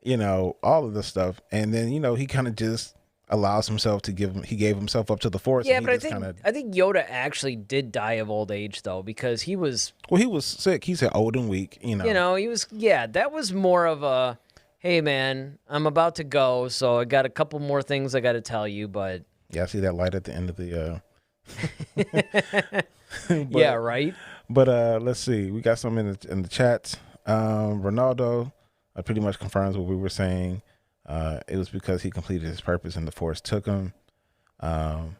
you know, all of this stuff. And then, you know, he kind of just allows himself to he gave himself up to the Force. Yeah, but I think Yoda actually did die of old age, though, because he was... Well, he was sick. He said old and weak, you know. You know, he was... Yeah, that was more of a, hey, man, I'm about to go, so I got a couple more things I got to tell you, but... Yeah, I see that light at the end of the... Yeah, right? But let's see. We got some in the chats. Ronaldo pretty much confirms what we were saying. It was because he completed his purpose and the Force took him. Good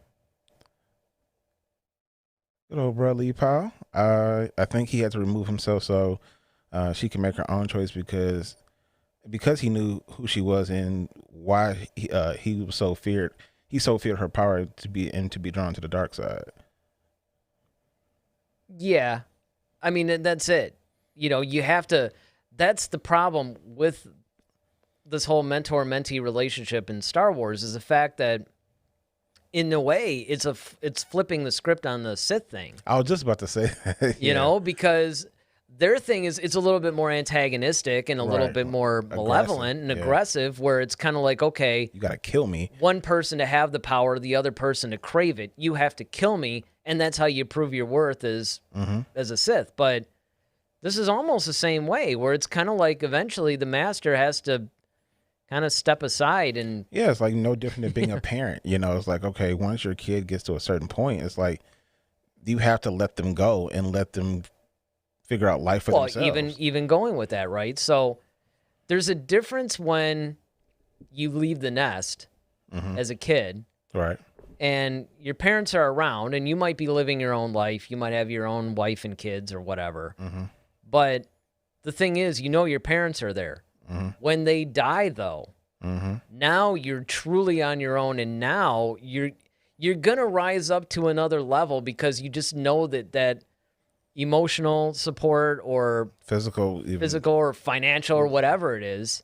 old bro Lee Powell. I think he had to remove himself so she can make her own choice because he knew who she was and why he was so feared. He so feared her power to be drawn to the dark side. Yeah. I mean, that's it. You know, you have to... That's the problem with this whole mentor-mentee relationship in Star Wars is the fact that, in a way, it's flipping the script on the Sith thing. I was just about to say that. Yeah. You know, because their thing is it's a little bit more antagonistic and a little bit more malevolent and aggressive, where it's kind of like, okay, you got to kill me. One person to have the power, the other person to crave it. You have to kill me, and that's how you prove your worth as a Sith. But this is almost the same way, where it's kind of like eventually the master has to kind of step aside and... Yeah, it's like no different than being a parent. You know, it's like, okay, once your kid gets to a certain point, it's like you have to let them go and let them figure out life for themselves. Even going with that, right? So there's a difference when you leave the nest as a kid. Right. And your parents are around, and you might be living your own life. You might have your own wife and kids or whatever. But the thing is, you know your parents are there. When they die, though, now you're truly on your own, and now you're going to rise up to another level because you just know that emotional support or physical or financial or whatever it is,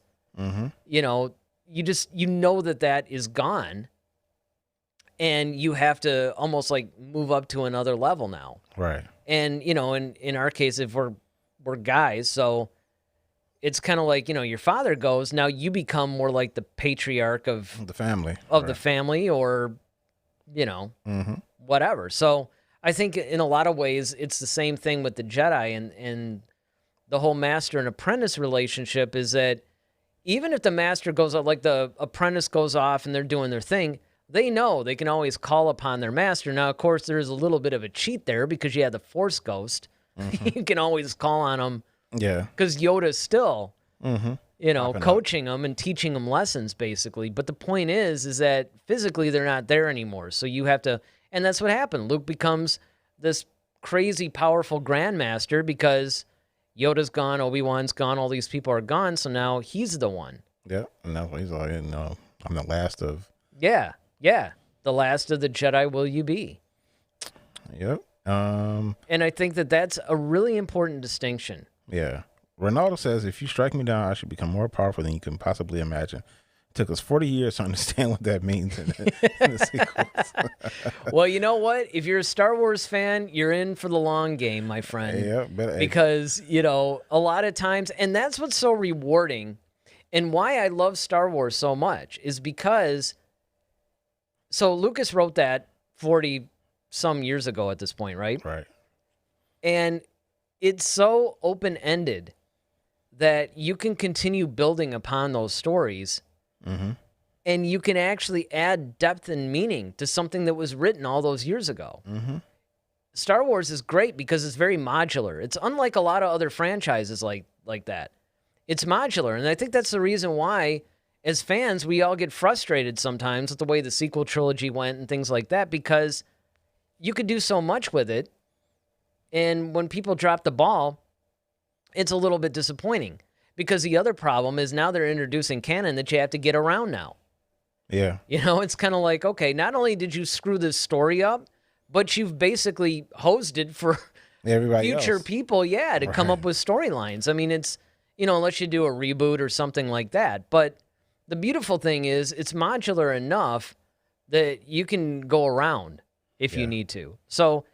you know, you know that is gone. And you have to almost like move up to another level now. Right. And, you know, in our case, if we're guys, so it's kind of like, you know, your father goes, now you become more like the patriarch of the family. The family or, you know, whatever. So I think in a lot of ways, it's the same thing with the Jedi and the whole master and apprentice relationship is that even if the master goes out, like the apprentice goes off and they're doing their thing, they know they can always call upon their master. Now, of course, there's a little bit of a cheat there because you have the Force Ghost. You can always call on them. Yeah. Because Yoda's still, you know, coaching them and teaching them lessons, basically. But the point is that physically they're not there anymore. So you have to, and that's what happened. Luke becomes this crazy, powerful Grandmaster because Yoda's gone, Obi Wan's gone, all these people are gone. So now he's the one. Yeah. And that's why he's like, no, I'm the last of. Yeah. Yeah, the last of the Jedi will you be. Yep. And I think that's a really important distinction. Yeah. Ronaldo says, if you strike me down, I should become more powerful than you can possibly imagine. It took us 40 years to understand what that means in the sequels. Well, you know what? If you're a Star Wars fan, you're in for the long game, my friend. Yeah, because, you know, a lot of times, and that's what's so rewarding, and why I love Star Wars so much, is because... So Lucas wrote that 40-some years ago at this point, right? Right. And it's so open-ended that you can continue building upon those stories, and you can actually add depth and meaning to something that was written all those years ago. Star Wars is great because it's very modular. It's unlike a lot of other franchises like that. It's modular, and I think that's the reason why... As fans, we all get frustrated sometimes with the way the sequel trilogy went and things like that because you could do so much with it, and when people drop the ball, it's a little bit disappointing Because the other problem is now they're introducing canon that you have to get around now. Yeah. You know, it's kind of like, okay, not only did you screw this story up, but you've basically hosed it for Everybody future else. people, to come up with storylines. I mean, it's, unless you do a reboot or something like that. But the beautiful thing is it's modular enough that you can go around if you need to. So,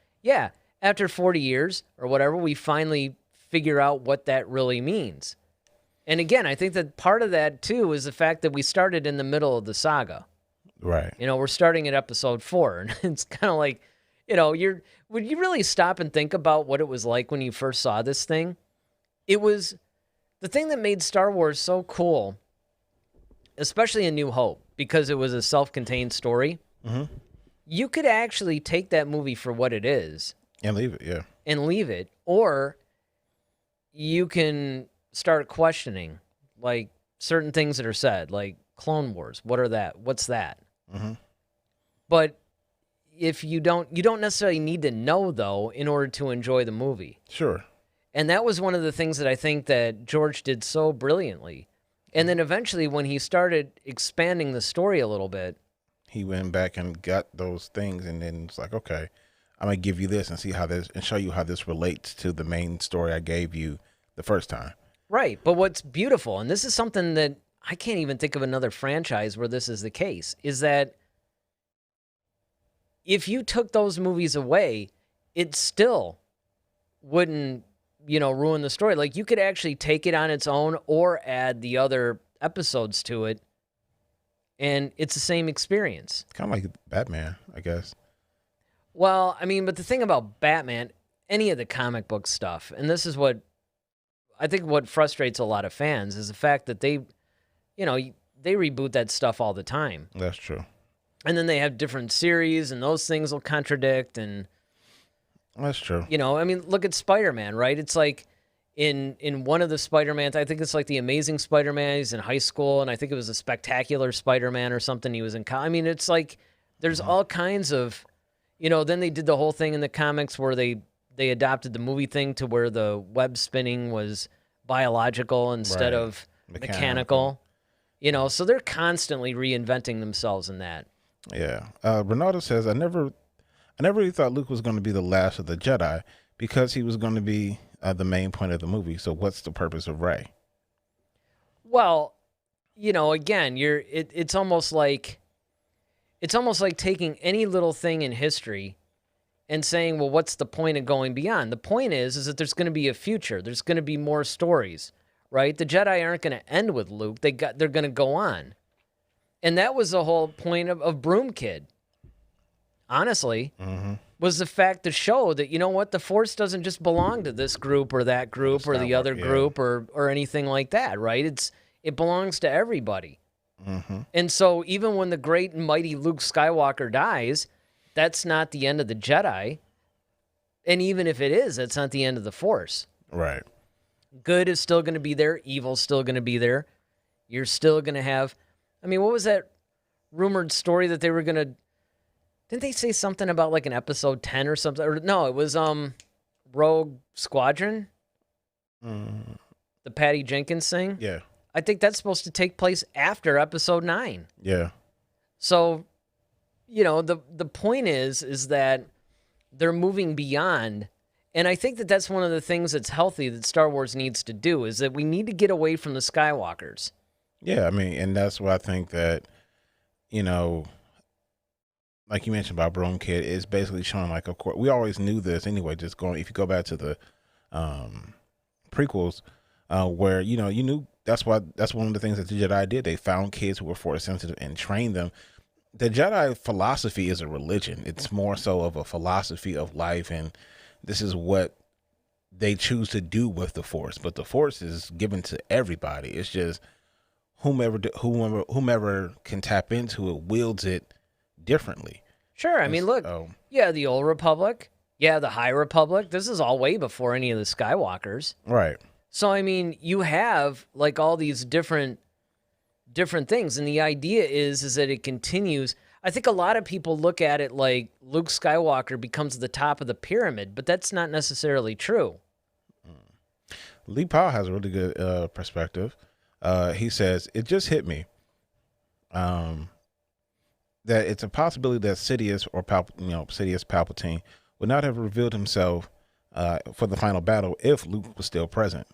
after 40 years or whatever, we finally figure out what that really means. And again, I think that part of that, too, is the fact that we started in the middle of the saga. Right. We're starting at episode 4, and it's kind of like, would you really stop and think about what it was like when you first saw this thing? It was the thing that made Star Wars so cool, especially in New Hope, because it was a self-contained story. Mm-hmm. You could actually take that movie for what it is. And leave it, yeah. And leave it. Or you can start questioning, like, certain things that are said, like Clone Wars. What's that? Mm-hmm. But if you don't necessarily need to know, though, in order to enjoy the movie. Sure. And that was one of the things that I think that George did so brilliantly. And then eventually when he started expanding the story a little bit, he went back and got those things, and then it's like, okay, I'm going to give you this and show you how this relates to the main story I gave you the first time. Right. But what's beautiful, and this is something that I can't even think of another franchise where this is the case, is that if you took those movies away, it still wouldn't, ruin the story. Like, you could actually take it on its own or add the other episodes to it, and it's the same experience. Kind of like Batman, I guess. Well, I mean, but the thing about Batman, any of the comic book stuff, and this is what I think what frustrates a lot of fans, is the fact that they reboot that stuff all the time. That's true. And then they have different series, and those things will contradict, and that's true. I mean, look at Spider-Man, right? It's like in one of the Spider-Mans, I think it's like the Amazing Spider-Man, he's in high school, and I think it was a Spectacular Spider-Man or something, he was in college. I mean, it's like there's all kinds of, then they did the whole thing in the comics where they adopted the movie thing to where the web spinning was biological instead of mechanical. So they're constantly reinventing themselves in that. Yeah. Ronaldo says, I never really thought Luke was going to be the last of the Jedi because he was going to be the main point of the movie. So what's the purpose of Rey? Well, again, it's almost like taking any little thing in history and saying, well, what's the point of going beyond? The point is that there's going to be a future. There's going to be more stories, right? The Jedi aren't going to end with Luke. They're going to go on. And that was the whole point of Broom Kid, honestly, was the fact to show that, the Force doesn't just belong to this group or that group or the other group or anything like that, right? It belongs to everybody. Mm-hmm. And so even when the great and mighty Luke Skywalker dies, that's not the end of the Jedi. And even if it is, that's not the end of the Force. Right. Good is still going to be there. Evil's still going to be there. You're still going to have... I mean, what was that rumored story that they were going to... Didn't they say something about like an episode 10 or something? Or, no, it was Rogue Squadron? The Patty Jenkins thing? Yeah. I think that's supposed to take place after episode 9. Yeah. So... the point is that they're moving beyond, and I think that that's one of the things that's healthy that Star Wars needs to do, is that we need to get away from the Skywalkers. Yeah, I mean, and that's why I think that, like you mentioned about Broom Kid, is basically showing, like, of course, we always knew this anyway, if you go back to the prequels, where, you knew that's one of the things that the Jedi did. They found kids who were Force sensitive and trained them. The Jedi philosophy is a religion. It's more so of a philosophy of life, and this is what they choose to do with the Force. But the Force is given to everybody. It's just whomever can tap into it wields it differently. Sure. I mean, look, the Old Republic, the High Republic. This is all way before any of the Skywalkers. Right. So, I mean, you have like all these different things, and the idea is that it continues. I think a lot of people look at it like Luke Skywalker becomes the top of the pyramid, but that's not necessarily true. Lee Powell has a really good perspective. He says, it just hit me that it's a possibility that Sidious or Sidious Palpatine would not have revealed himself for the final battle if Luke was still present.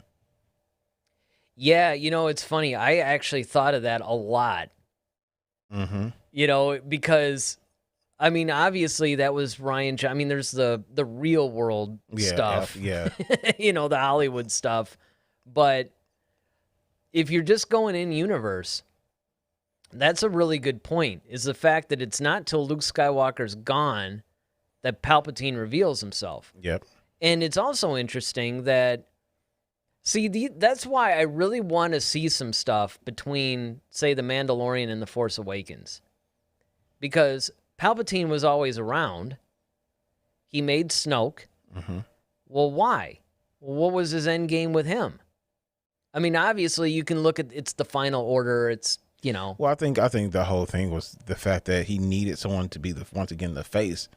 Yeah, it's funny. I actually thought of that a lot. Mm-hmm. Because, obviously that was Ryan. There's the real world stuff. Yeah. The Hollywood stuff. But if you're just going in universe, that's a really good point, is the fact that it's not till Luke Skywalker's gone that Palpatine reveals himself. Yep. And it's also interesting that, that's why I really want to see some stuff between, say, The Mandalorian and The Force Awakens. Because Palpatine was always around. He made Snoke. Mm-hmm. Well, why? What was his end game with him? Obviously, you can look at it's the final order. It's, Well, I think the whole thing was the fact that he needed someone to be once again the face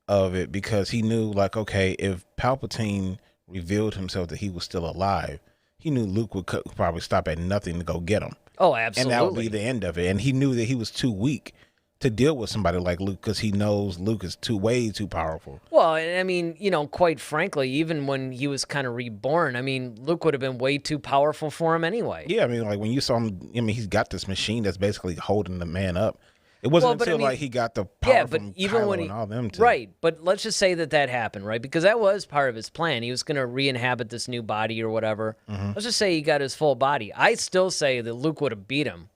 of it, because he knew, like, okay, if Palpatine revealed himself that he was still alive, he knew Luke would probably stop at nothing to go get him. Oh, absolutely. And that would be the end of it. And he knew that he was too weak to deal with somebody like Luke, because he knows Luke is way too powerful. Well, quite frankly, even when he was kind of reborn, Luke would have been way too powerful for him anyway. Yeah, like when you saw him, he's got this machine that's basically holding the man up. It wasn't until he got the power from Kylo and all them to... Right, but let's just say that happened, right? Because that was part of his plan. He was going to re-inhabit this new body or whatever. Mm-hmm. Let's just say he got his full body. I still say that Luke would have beat him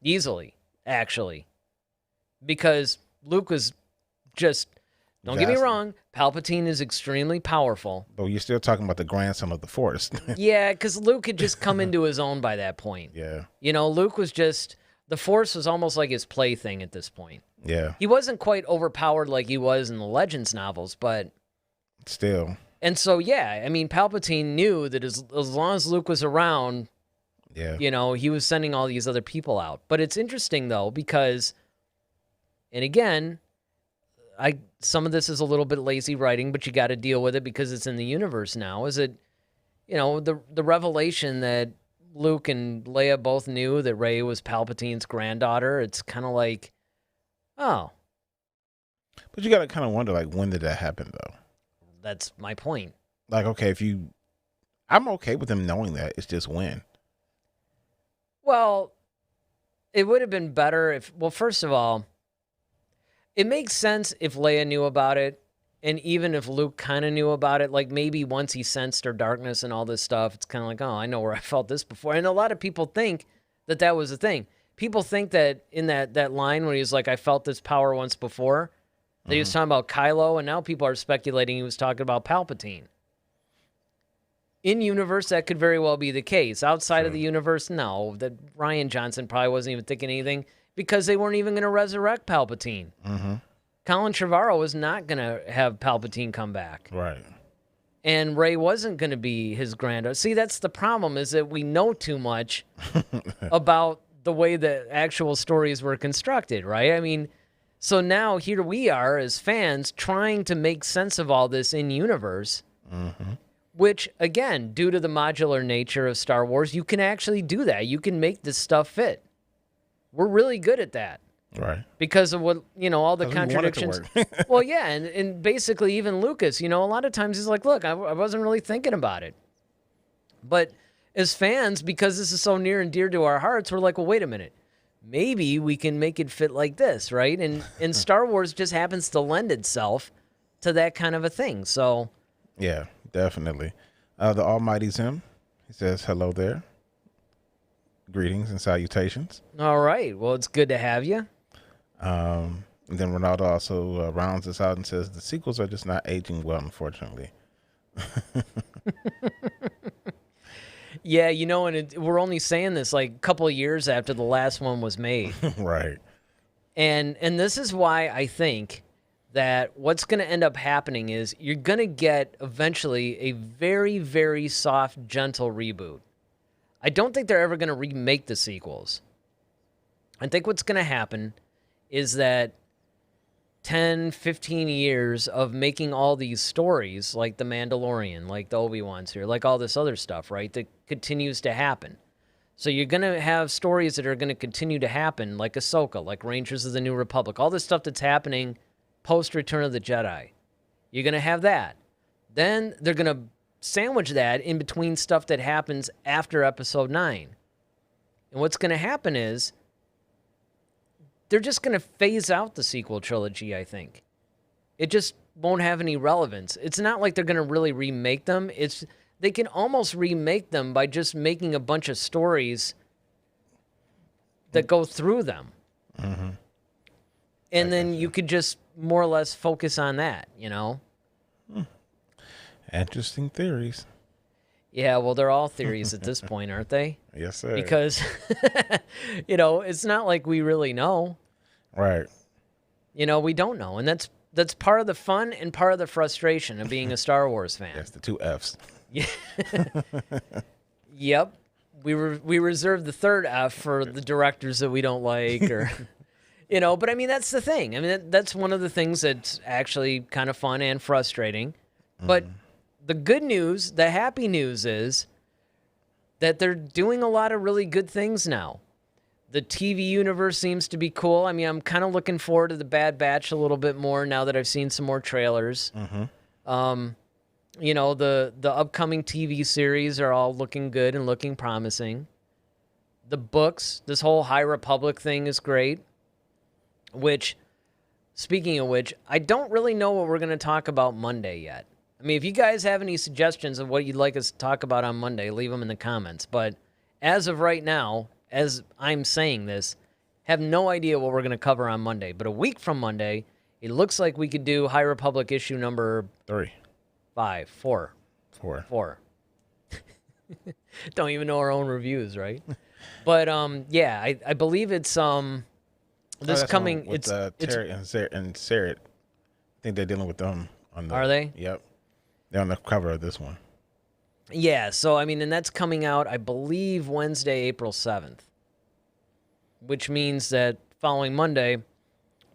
easily, actually. Because Luke was just... Don't get me wrong, Palpatine is extremely powerful. But you're still talking about the grandson of the Force. Yeah, because Luke had just come into his own by that point. Yeah. Luke was just... The Force was almost like his plaything at this point. Yeah. He wasn't quite overpowered like he was in the Legends novels, but... Still. And so, yeah, Palpatine knew that as long as Luke was around, he was sending all these other people out. But it's interesting, though, because... And again, some of this is a little bit lazy writing, but you got to deal with it because it's in the universe now. Is it, the revelation that Luke and Leia both knew that Rey was Palpatine's granddaughter? It's kind of like, oh. But you got to kind of wonder, like, when did that happen, though? That's my point. Like, okay, I'm okay with them knowing that. It's just when. Well, it would have been better if, first of all, it makes sense if Leia knew about it, and even if Luke kind of knew about it, like maybe once he sensed her darkness and all this stuff, it's kind of like, oh, I know where I felt this before. And a lot of people think that was the thing. People think that in that line where he was like, I felt this power once before, that he was talking about Kylo, and now people are speculating he was talking about Palpatine. In universe, that could very well be the case. Outside of the universe, no. That Rian Johnson probably wasn't even thinking anything, because they weren't even going to resurrect Palpatine. Mm-hmm. Colin Trevorrow was not going to have Palpatine come back. Right. And Rey wasn't going to be his granddaughter. See, that's the problem, is that we know too much about the way the actual stories were constructed, right? So now here we are as fans trying to make sense of all this in universe, which, again, due to the modular nature of Star Wars, you can actually do that. You can make this stuff fit. We're really good at that. Right. Because of what, all the contradictions. Well, yeah, and basically even Lucas, a lot of times he's like, look, I wasn't really thinking about it. But as fans, because this is so near and dear to our hearts, we're like, well, wait a minute. Maybe we can make it fit like this, right? And Star Wars just happens to lend itself to that kind of a thing. So, yeah, definitely. The Almighty Zim, he says, hello there. Greetings and salutations. All right. Well, it's good to have you. And then Ronaldo also rounds us out and says, the sequels are just not aging well, unfortunately. Yeah, and we're only saying this like a couple of years after the last one was made. Right. And this is why I think that what's going to end up happening is you're going to get eventually a very, very soft, gentle reboot. I don't think they're ever going to remake the sequels. I think what's going to happen is that 10, 15 years of making all these stories, like The Mandalorian, like the Obi Wan's here, like all this other stuff, right, that continues to happen. So you're going to have stories that are going to continue to happen, like Ahsoka, like Rangers of the New Republic, all this stuff that's happening post Return of the Jedi. You're going to have that. Then they're going to sandwich that in between stuff that happens after Episode 9. And what's going to happen is they're just going to phase out the sequel trilogy, I think. It just won't have any relevance. It's not like they're going to really remake them. They can almost remake them by just making a bunch of stories that go through them. Mm-hmm. And then you could just more or less focus on that, Interesting theories. Yeah, well, they're all theories at this point, aren't they? Yes, sir. Because, it's not like we really know. Right. We don't know. And that's part of the fun and part of the frustration of being a Star Wars fan. That's the 2 Fs. Yeah. Yep. We reserve the third F for the directors that we don't like, or, but I mean, that's the thing. I mean, that's one of the things that's actually kind of fun and frustrating. But the good news, the happy news is that they're doing a lot of really good things now. The TV universe seems to be cool. I mean, I'm kind of looking forward to the Bad Batch a little bit more now that I've seen some more trailers. The upcoming TV series are all looking good and looking promising. The books, this whole High Republic thing is great. Speaking of which, I don't really know what we're going to talk about Monday yet. I mean, if you guys have any suggestions of what you'd like us to talk about on Monday, leave them in the comments. But as of right now, as I'm saying this, have no idea what we're going to cover on Monday. But a week from Monday, it looks like we could do High Republic issue number 4. Don't even know our own reviews, right? But I believe it's this coming. With Terry and Sarah. I think they're dealing with them. Are they? Yep. They're on the cover of this one. Yeah, so, I mean, and that's coming out, I believe, Wednesday, April 7th. Which means that following Monday,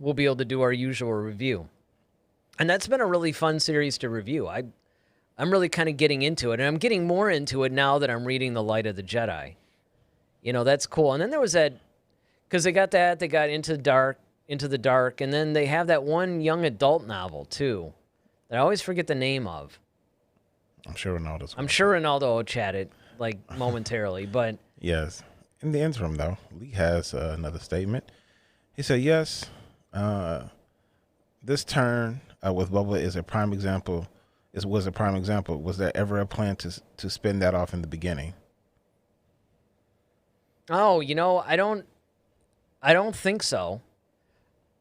we'll be able to do our usual review. And that's been a really fun series to review. I'm really kind of getting into it, and I'm getting more into it now that I'm reading The Light of the Jedi. That's cool. And then there was that, because they got Into the Dark, and then they have that one young adult novel, too, that I always forget the name of. I'm sure Ronaldo will chat it, momentarily, but... Yes. In the interim, though, Lee has another statement. He said, yes, this turn with Boba was a prime example. Was there ever a plan to spin that off in the beginning? Oh, I don't think so.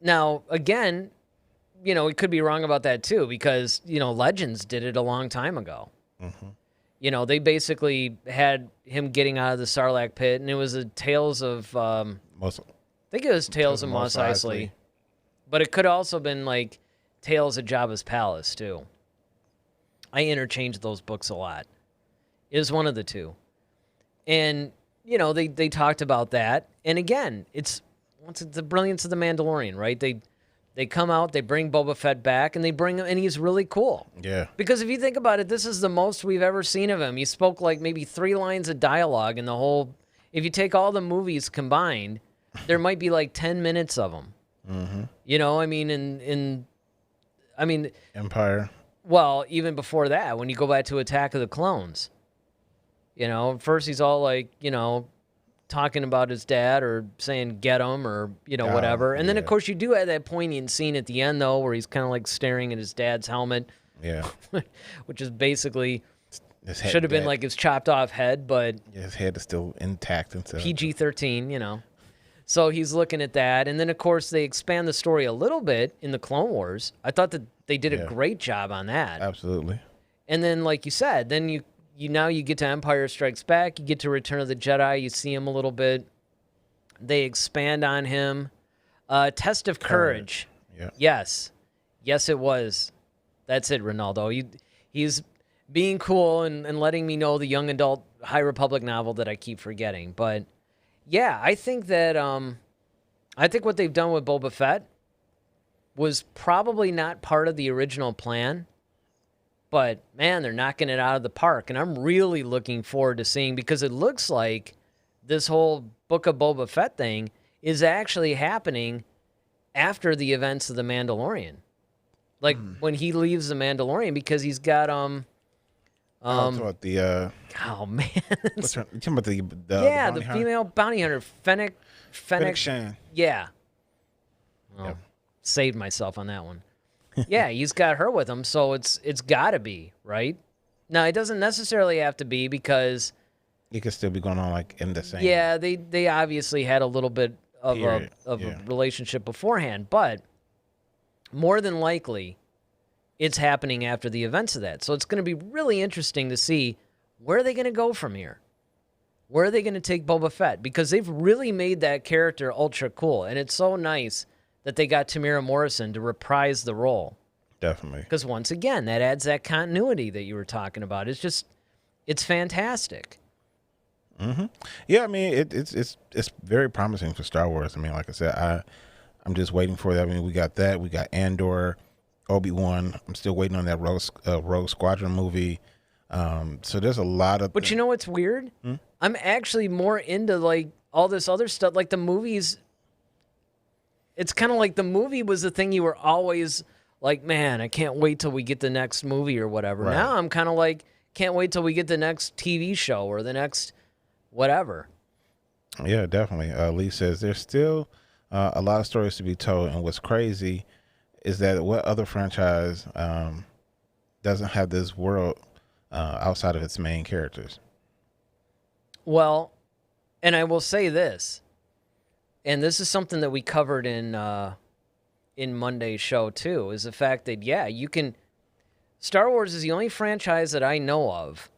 Now, again, we could be wrong about that too, because, Legends did it a long time ago. Mm-hmm. They basically had him getting out of the Sarlacc pit, and it was a Tales of, I think it was Tales of Mos Eisley. But it could have also been like Tales of Jabba's Palace too. I interchanged those books a lot. It was one of the two. And, they talked about that. And again, it's the brilliance of The Mandalorian, right? They come out, they bring Boba Fett back, and they bring him, and he's really cool. Yeah. Because if you think about it, this is the most we've ever seen of him. He spoke maybe 3 lines of dialogue in the whole. If you take all the movies combined, there might be 10 minutes of him. Mm-hmm. I mean, Empire. Well, even before that, when you go back to Attack of the Clones, first he's all talking about his dad or saying get him or whatever, and then of course you do have that poignant scene at the end though where he's kind of staring at his dad's helmet, which is basically should have been his chopped off head, but his head is still intact and stuff. PG-13, so he's looking at that, and then of course they expand the story a little bit in the Clone Wars. I thought that they did a great job on that. Absolutely. And then like you said, then you get to Empire Strikes Back, you get to Return of the Jedi, you see him a little bit. They expand on him. Test of Courage. Yeah. Yes, it was. That's it, Ronaldo. He's being cool and letting me know the young adult High Republic novel that I keep forgetting. But yeah, I think that I think what they've done with Boba Fett was probably not part of the original plan, but man, they're knocking it out of the park. And I'm really looking forward to seeing, because it looks like this whole Book of Boba Fett thing is actually happening after the events of The Mandalorian. Like when he leaves The Mandalorian, because he's got about the oh man, what's her, you talking about the the female bounty hunter, Fennec Shan. Yeah. Well, Yep. Saved myself on that one. Yeah, he's got her with him, so it's got to be, right? Now, it doesn't necessarily have to be, because It could still be going on like in the same. yeah, they obviously had a little bit of Period. a relationship beforehand, but more than likely it's happening after the events of that. So it's going to be really interesting to see where are they going to go from here. Where are they going to take Boba Fett? Because they've really made that character ultra cool, and it's so nice that they got Tamira Morrison to reprise the role. Definitely. Because once again, that adds that continuity that you were talking about. It's fantastic. Mm-hmm. Yeah, I mean, it's very promising for Star Wars. I mean, like I said, I'm just waiting for that. I mean, we got that. We got Andor, Obi Wan. I'm still waiting on that Rogue Squadron movie. So there's a lot of. But you know what's weird? I'm actually more into like all this other stuff. Like the movies. It's kind of like the movie was the thing you were always like, man, I can't wait till we get the next movie or whatever. Right. Now I'm kind of like, can't wait till we get the next TV show or the next whatever. Yeah, definitely. Lee says there's still a lot of stories to be told, and what's crazy is that what other franchise doesn't have this world outside of its main characters? Well, and I will say this, and this is something that we covered in Monday's show too, is the fact that, yeah, you can. Star Wars is the only franchise that I know of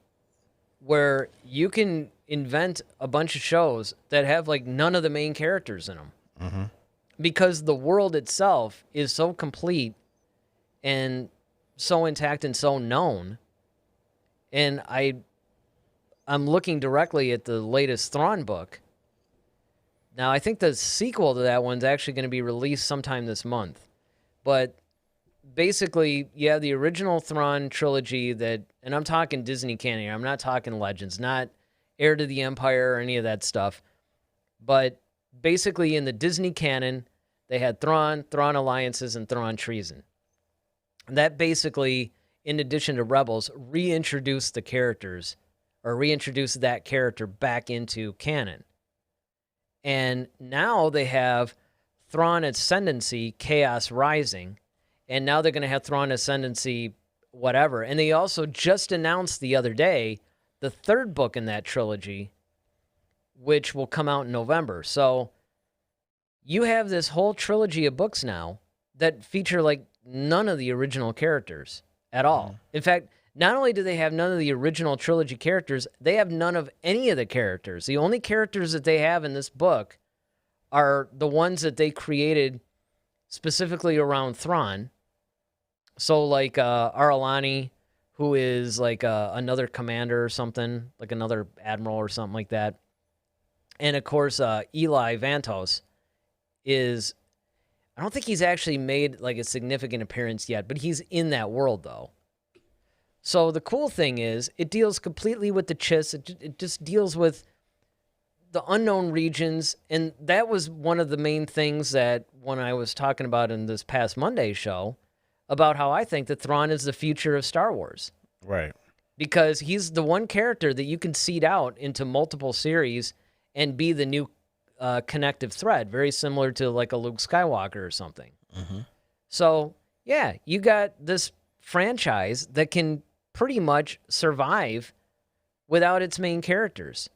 where you can invent a bunch of shows that have like none of the main characters in them. Mm-hmm. Because the world itself is so complete and so intact and so known. And I'm looking directly at the latest Thrawn book. Now, I think the sequel to that one's actually going to be released sometime this month. But basically, yeah, the original Thrawn trilogy that, and I'm talking Disney canon here, I'm not talking Legends, not Heir to the Empire or any of that stuff. But basically, in the Disney canon, they had Thrawn Alliances, and Thrawn Treason. That basically, in addition to Rebels, reintroduced the characters, or reintroduced that character back into canon. And now they have Thrawn Ascendancy, Chaos Rising, and now they're going to have Thrawn Ascendancy whatever. And they also just announced the other day the third book in that trilogy, which will come out in November. So you have this whole trilogy of books now that feature like none of the original characters at all. In fact, not only do they have none of the original trilogy characters, they have none of any of the characters. The only characters that they have in this book are the ones that they created specifically around Thrawn. So like Aralani, who is like another commander or something, like another admiral or something like that. And of course, Eli Vantos is, I don't think he's actually made like a significant appearance yet, but he's in that world though. So the cool thing is it deals completely with the Chiss. It just deals with the unknown regions. And that was one of the main things that when I was talking about in this past Monday show about how I think that Thrawn is the future of Star Wars. Right. Because he's the one character that you can seed out into multiple series and be the new connective thread, very similar to like a Luke Skywalker or something. Mm-hmm. So, yeah, you got this franchise that can pretty much survive without its main characters.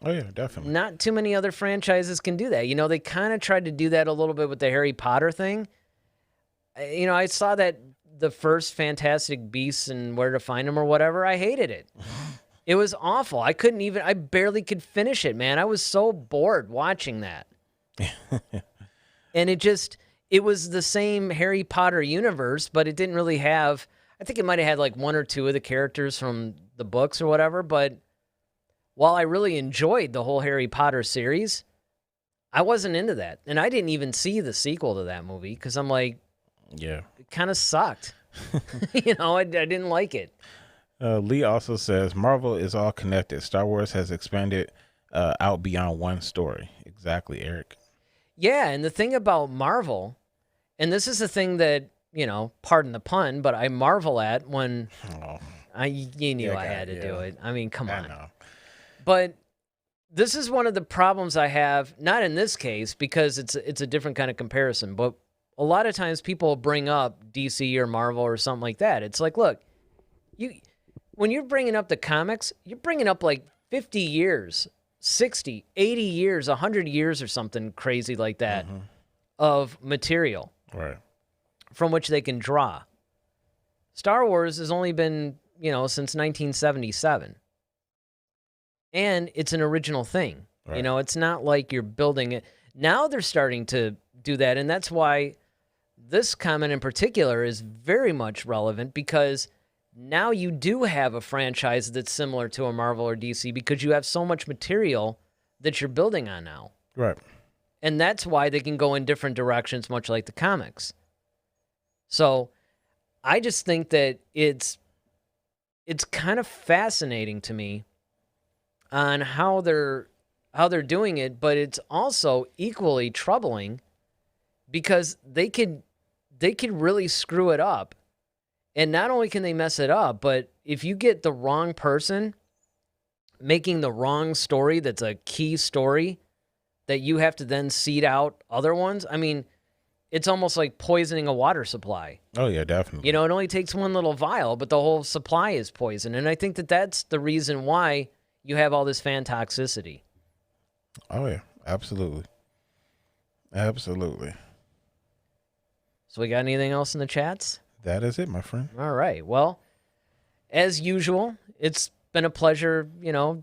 Oh, yeah, definitely. Not too many other franchises can do that. You know, they kind of tried to do that a little bit with the Harry Potter thing. You know, I saw that the first Fantastic Beasts and Where to Find Them or whatever, I hated it. It was awful. I barely could finish it, man. I was so bored watching that. And it was the same Harry Potter universe, but it didn't really have, I think it might have had like one or two of the characters from the books or whatever, but while I really enjoyed the whole Harry Potter series, I wasn't into that. And I didn't even see the sequel to that movie because I'm like, Yeah. it kind of sucked. I didn't like it. Lee also says Marvel is all connected. Star Wars has expanded out beyond one story. Exactly, Eric. Yeah, and the thing about Marvel, and this is the thing that, pardon the pun, but I marvel at when you knew I had to do it. I mean, come on. But this is one of the problems I have, not in this case, because it's a different kind of comparison, but a lot of times people bring up DC or Marvel or something like that. It's like, look, when you're bringing up the comics, you're bringing up like 50 years, 60, 80 years, 100 years or something crazy like that of material from which they can draw. Star Wars has only been, since 1977. And it's an original thing. Right. It's not like you're building it. Now they're starting to do that, and that's why this comment in particular is very much relevant, because now you do have a franchise that's similar to a Marvel or DC because you have so much material that you're building on now. Right. And that's why they can go in different directions, much like the comics. So I just think that it's kind of fascinating to me on how they're doing it, but it's also equally troubling because they could really screw it up. And not only can they mess it up, but if you get the wrong person making the wrong story that's a key story that you have to then seed out other ones, I mean, it's almost like poisoning a water supply. Oh, yeah, definitely. It only takes one little vial, but the whole supply is poison. And I think that that's the reason why you have all this fan toxicity. Oh, yeah, absolutely. Absolutely. So we got anything else in the chats? That is it, my friend. All right. Well, as usual, it's been a pleasure,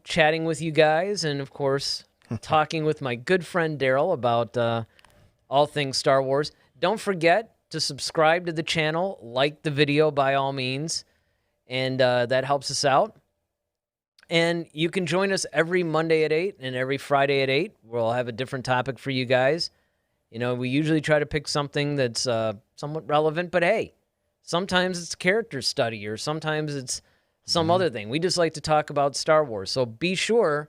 chatting with you guys and, of course, talking with my good friend Daryl about all things Star Wars. Don't forget to subscribe to the channel, like the video by all means, and that helps us out. And you can join us every Monday at 8 and every Friday at 8. We'll have a different topic for you guys. We usually try to pick something that's somewhat relevant, but hey, sometimes it's character study or sometimes it's some other thing. We just like to talk about Star Wars. So be sure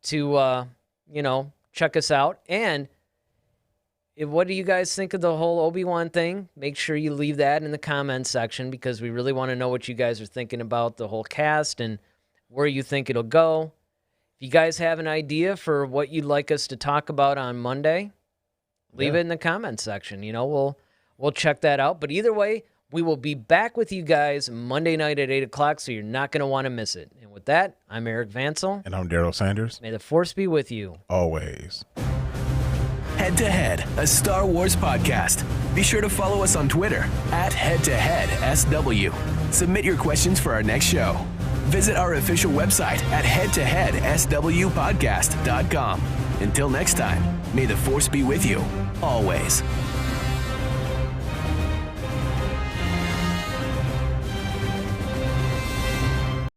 to, check us out. And what do you guys think of the whole Obi Wan thing? Make sure you leave that in the comments section because we really want to know what you guys are thinking about the whole cast and where you think it'll go. If you guys have an idea for what you'd like us to talk about on Monday, leave it in the comments section. We'll check that out. But either way, we will be back with you guys Monday night at 8 o'clock, so you're not going to want to miss it. And with that, I'm Eric Vansel. And I'm Daryl Sanders. May the Force be with you. Always. Head to Head, a Star Wars podcast. Be sure to follow us on Twitter @HeadToHeadSW. Submit your questions for our next show. Visit our official website at headtoheadswpodcast.com. Until next time, may the Force be with you, always.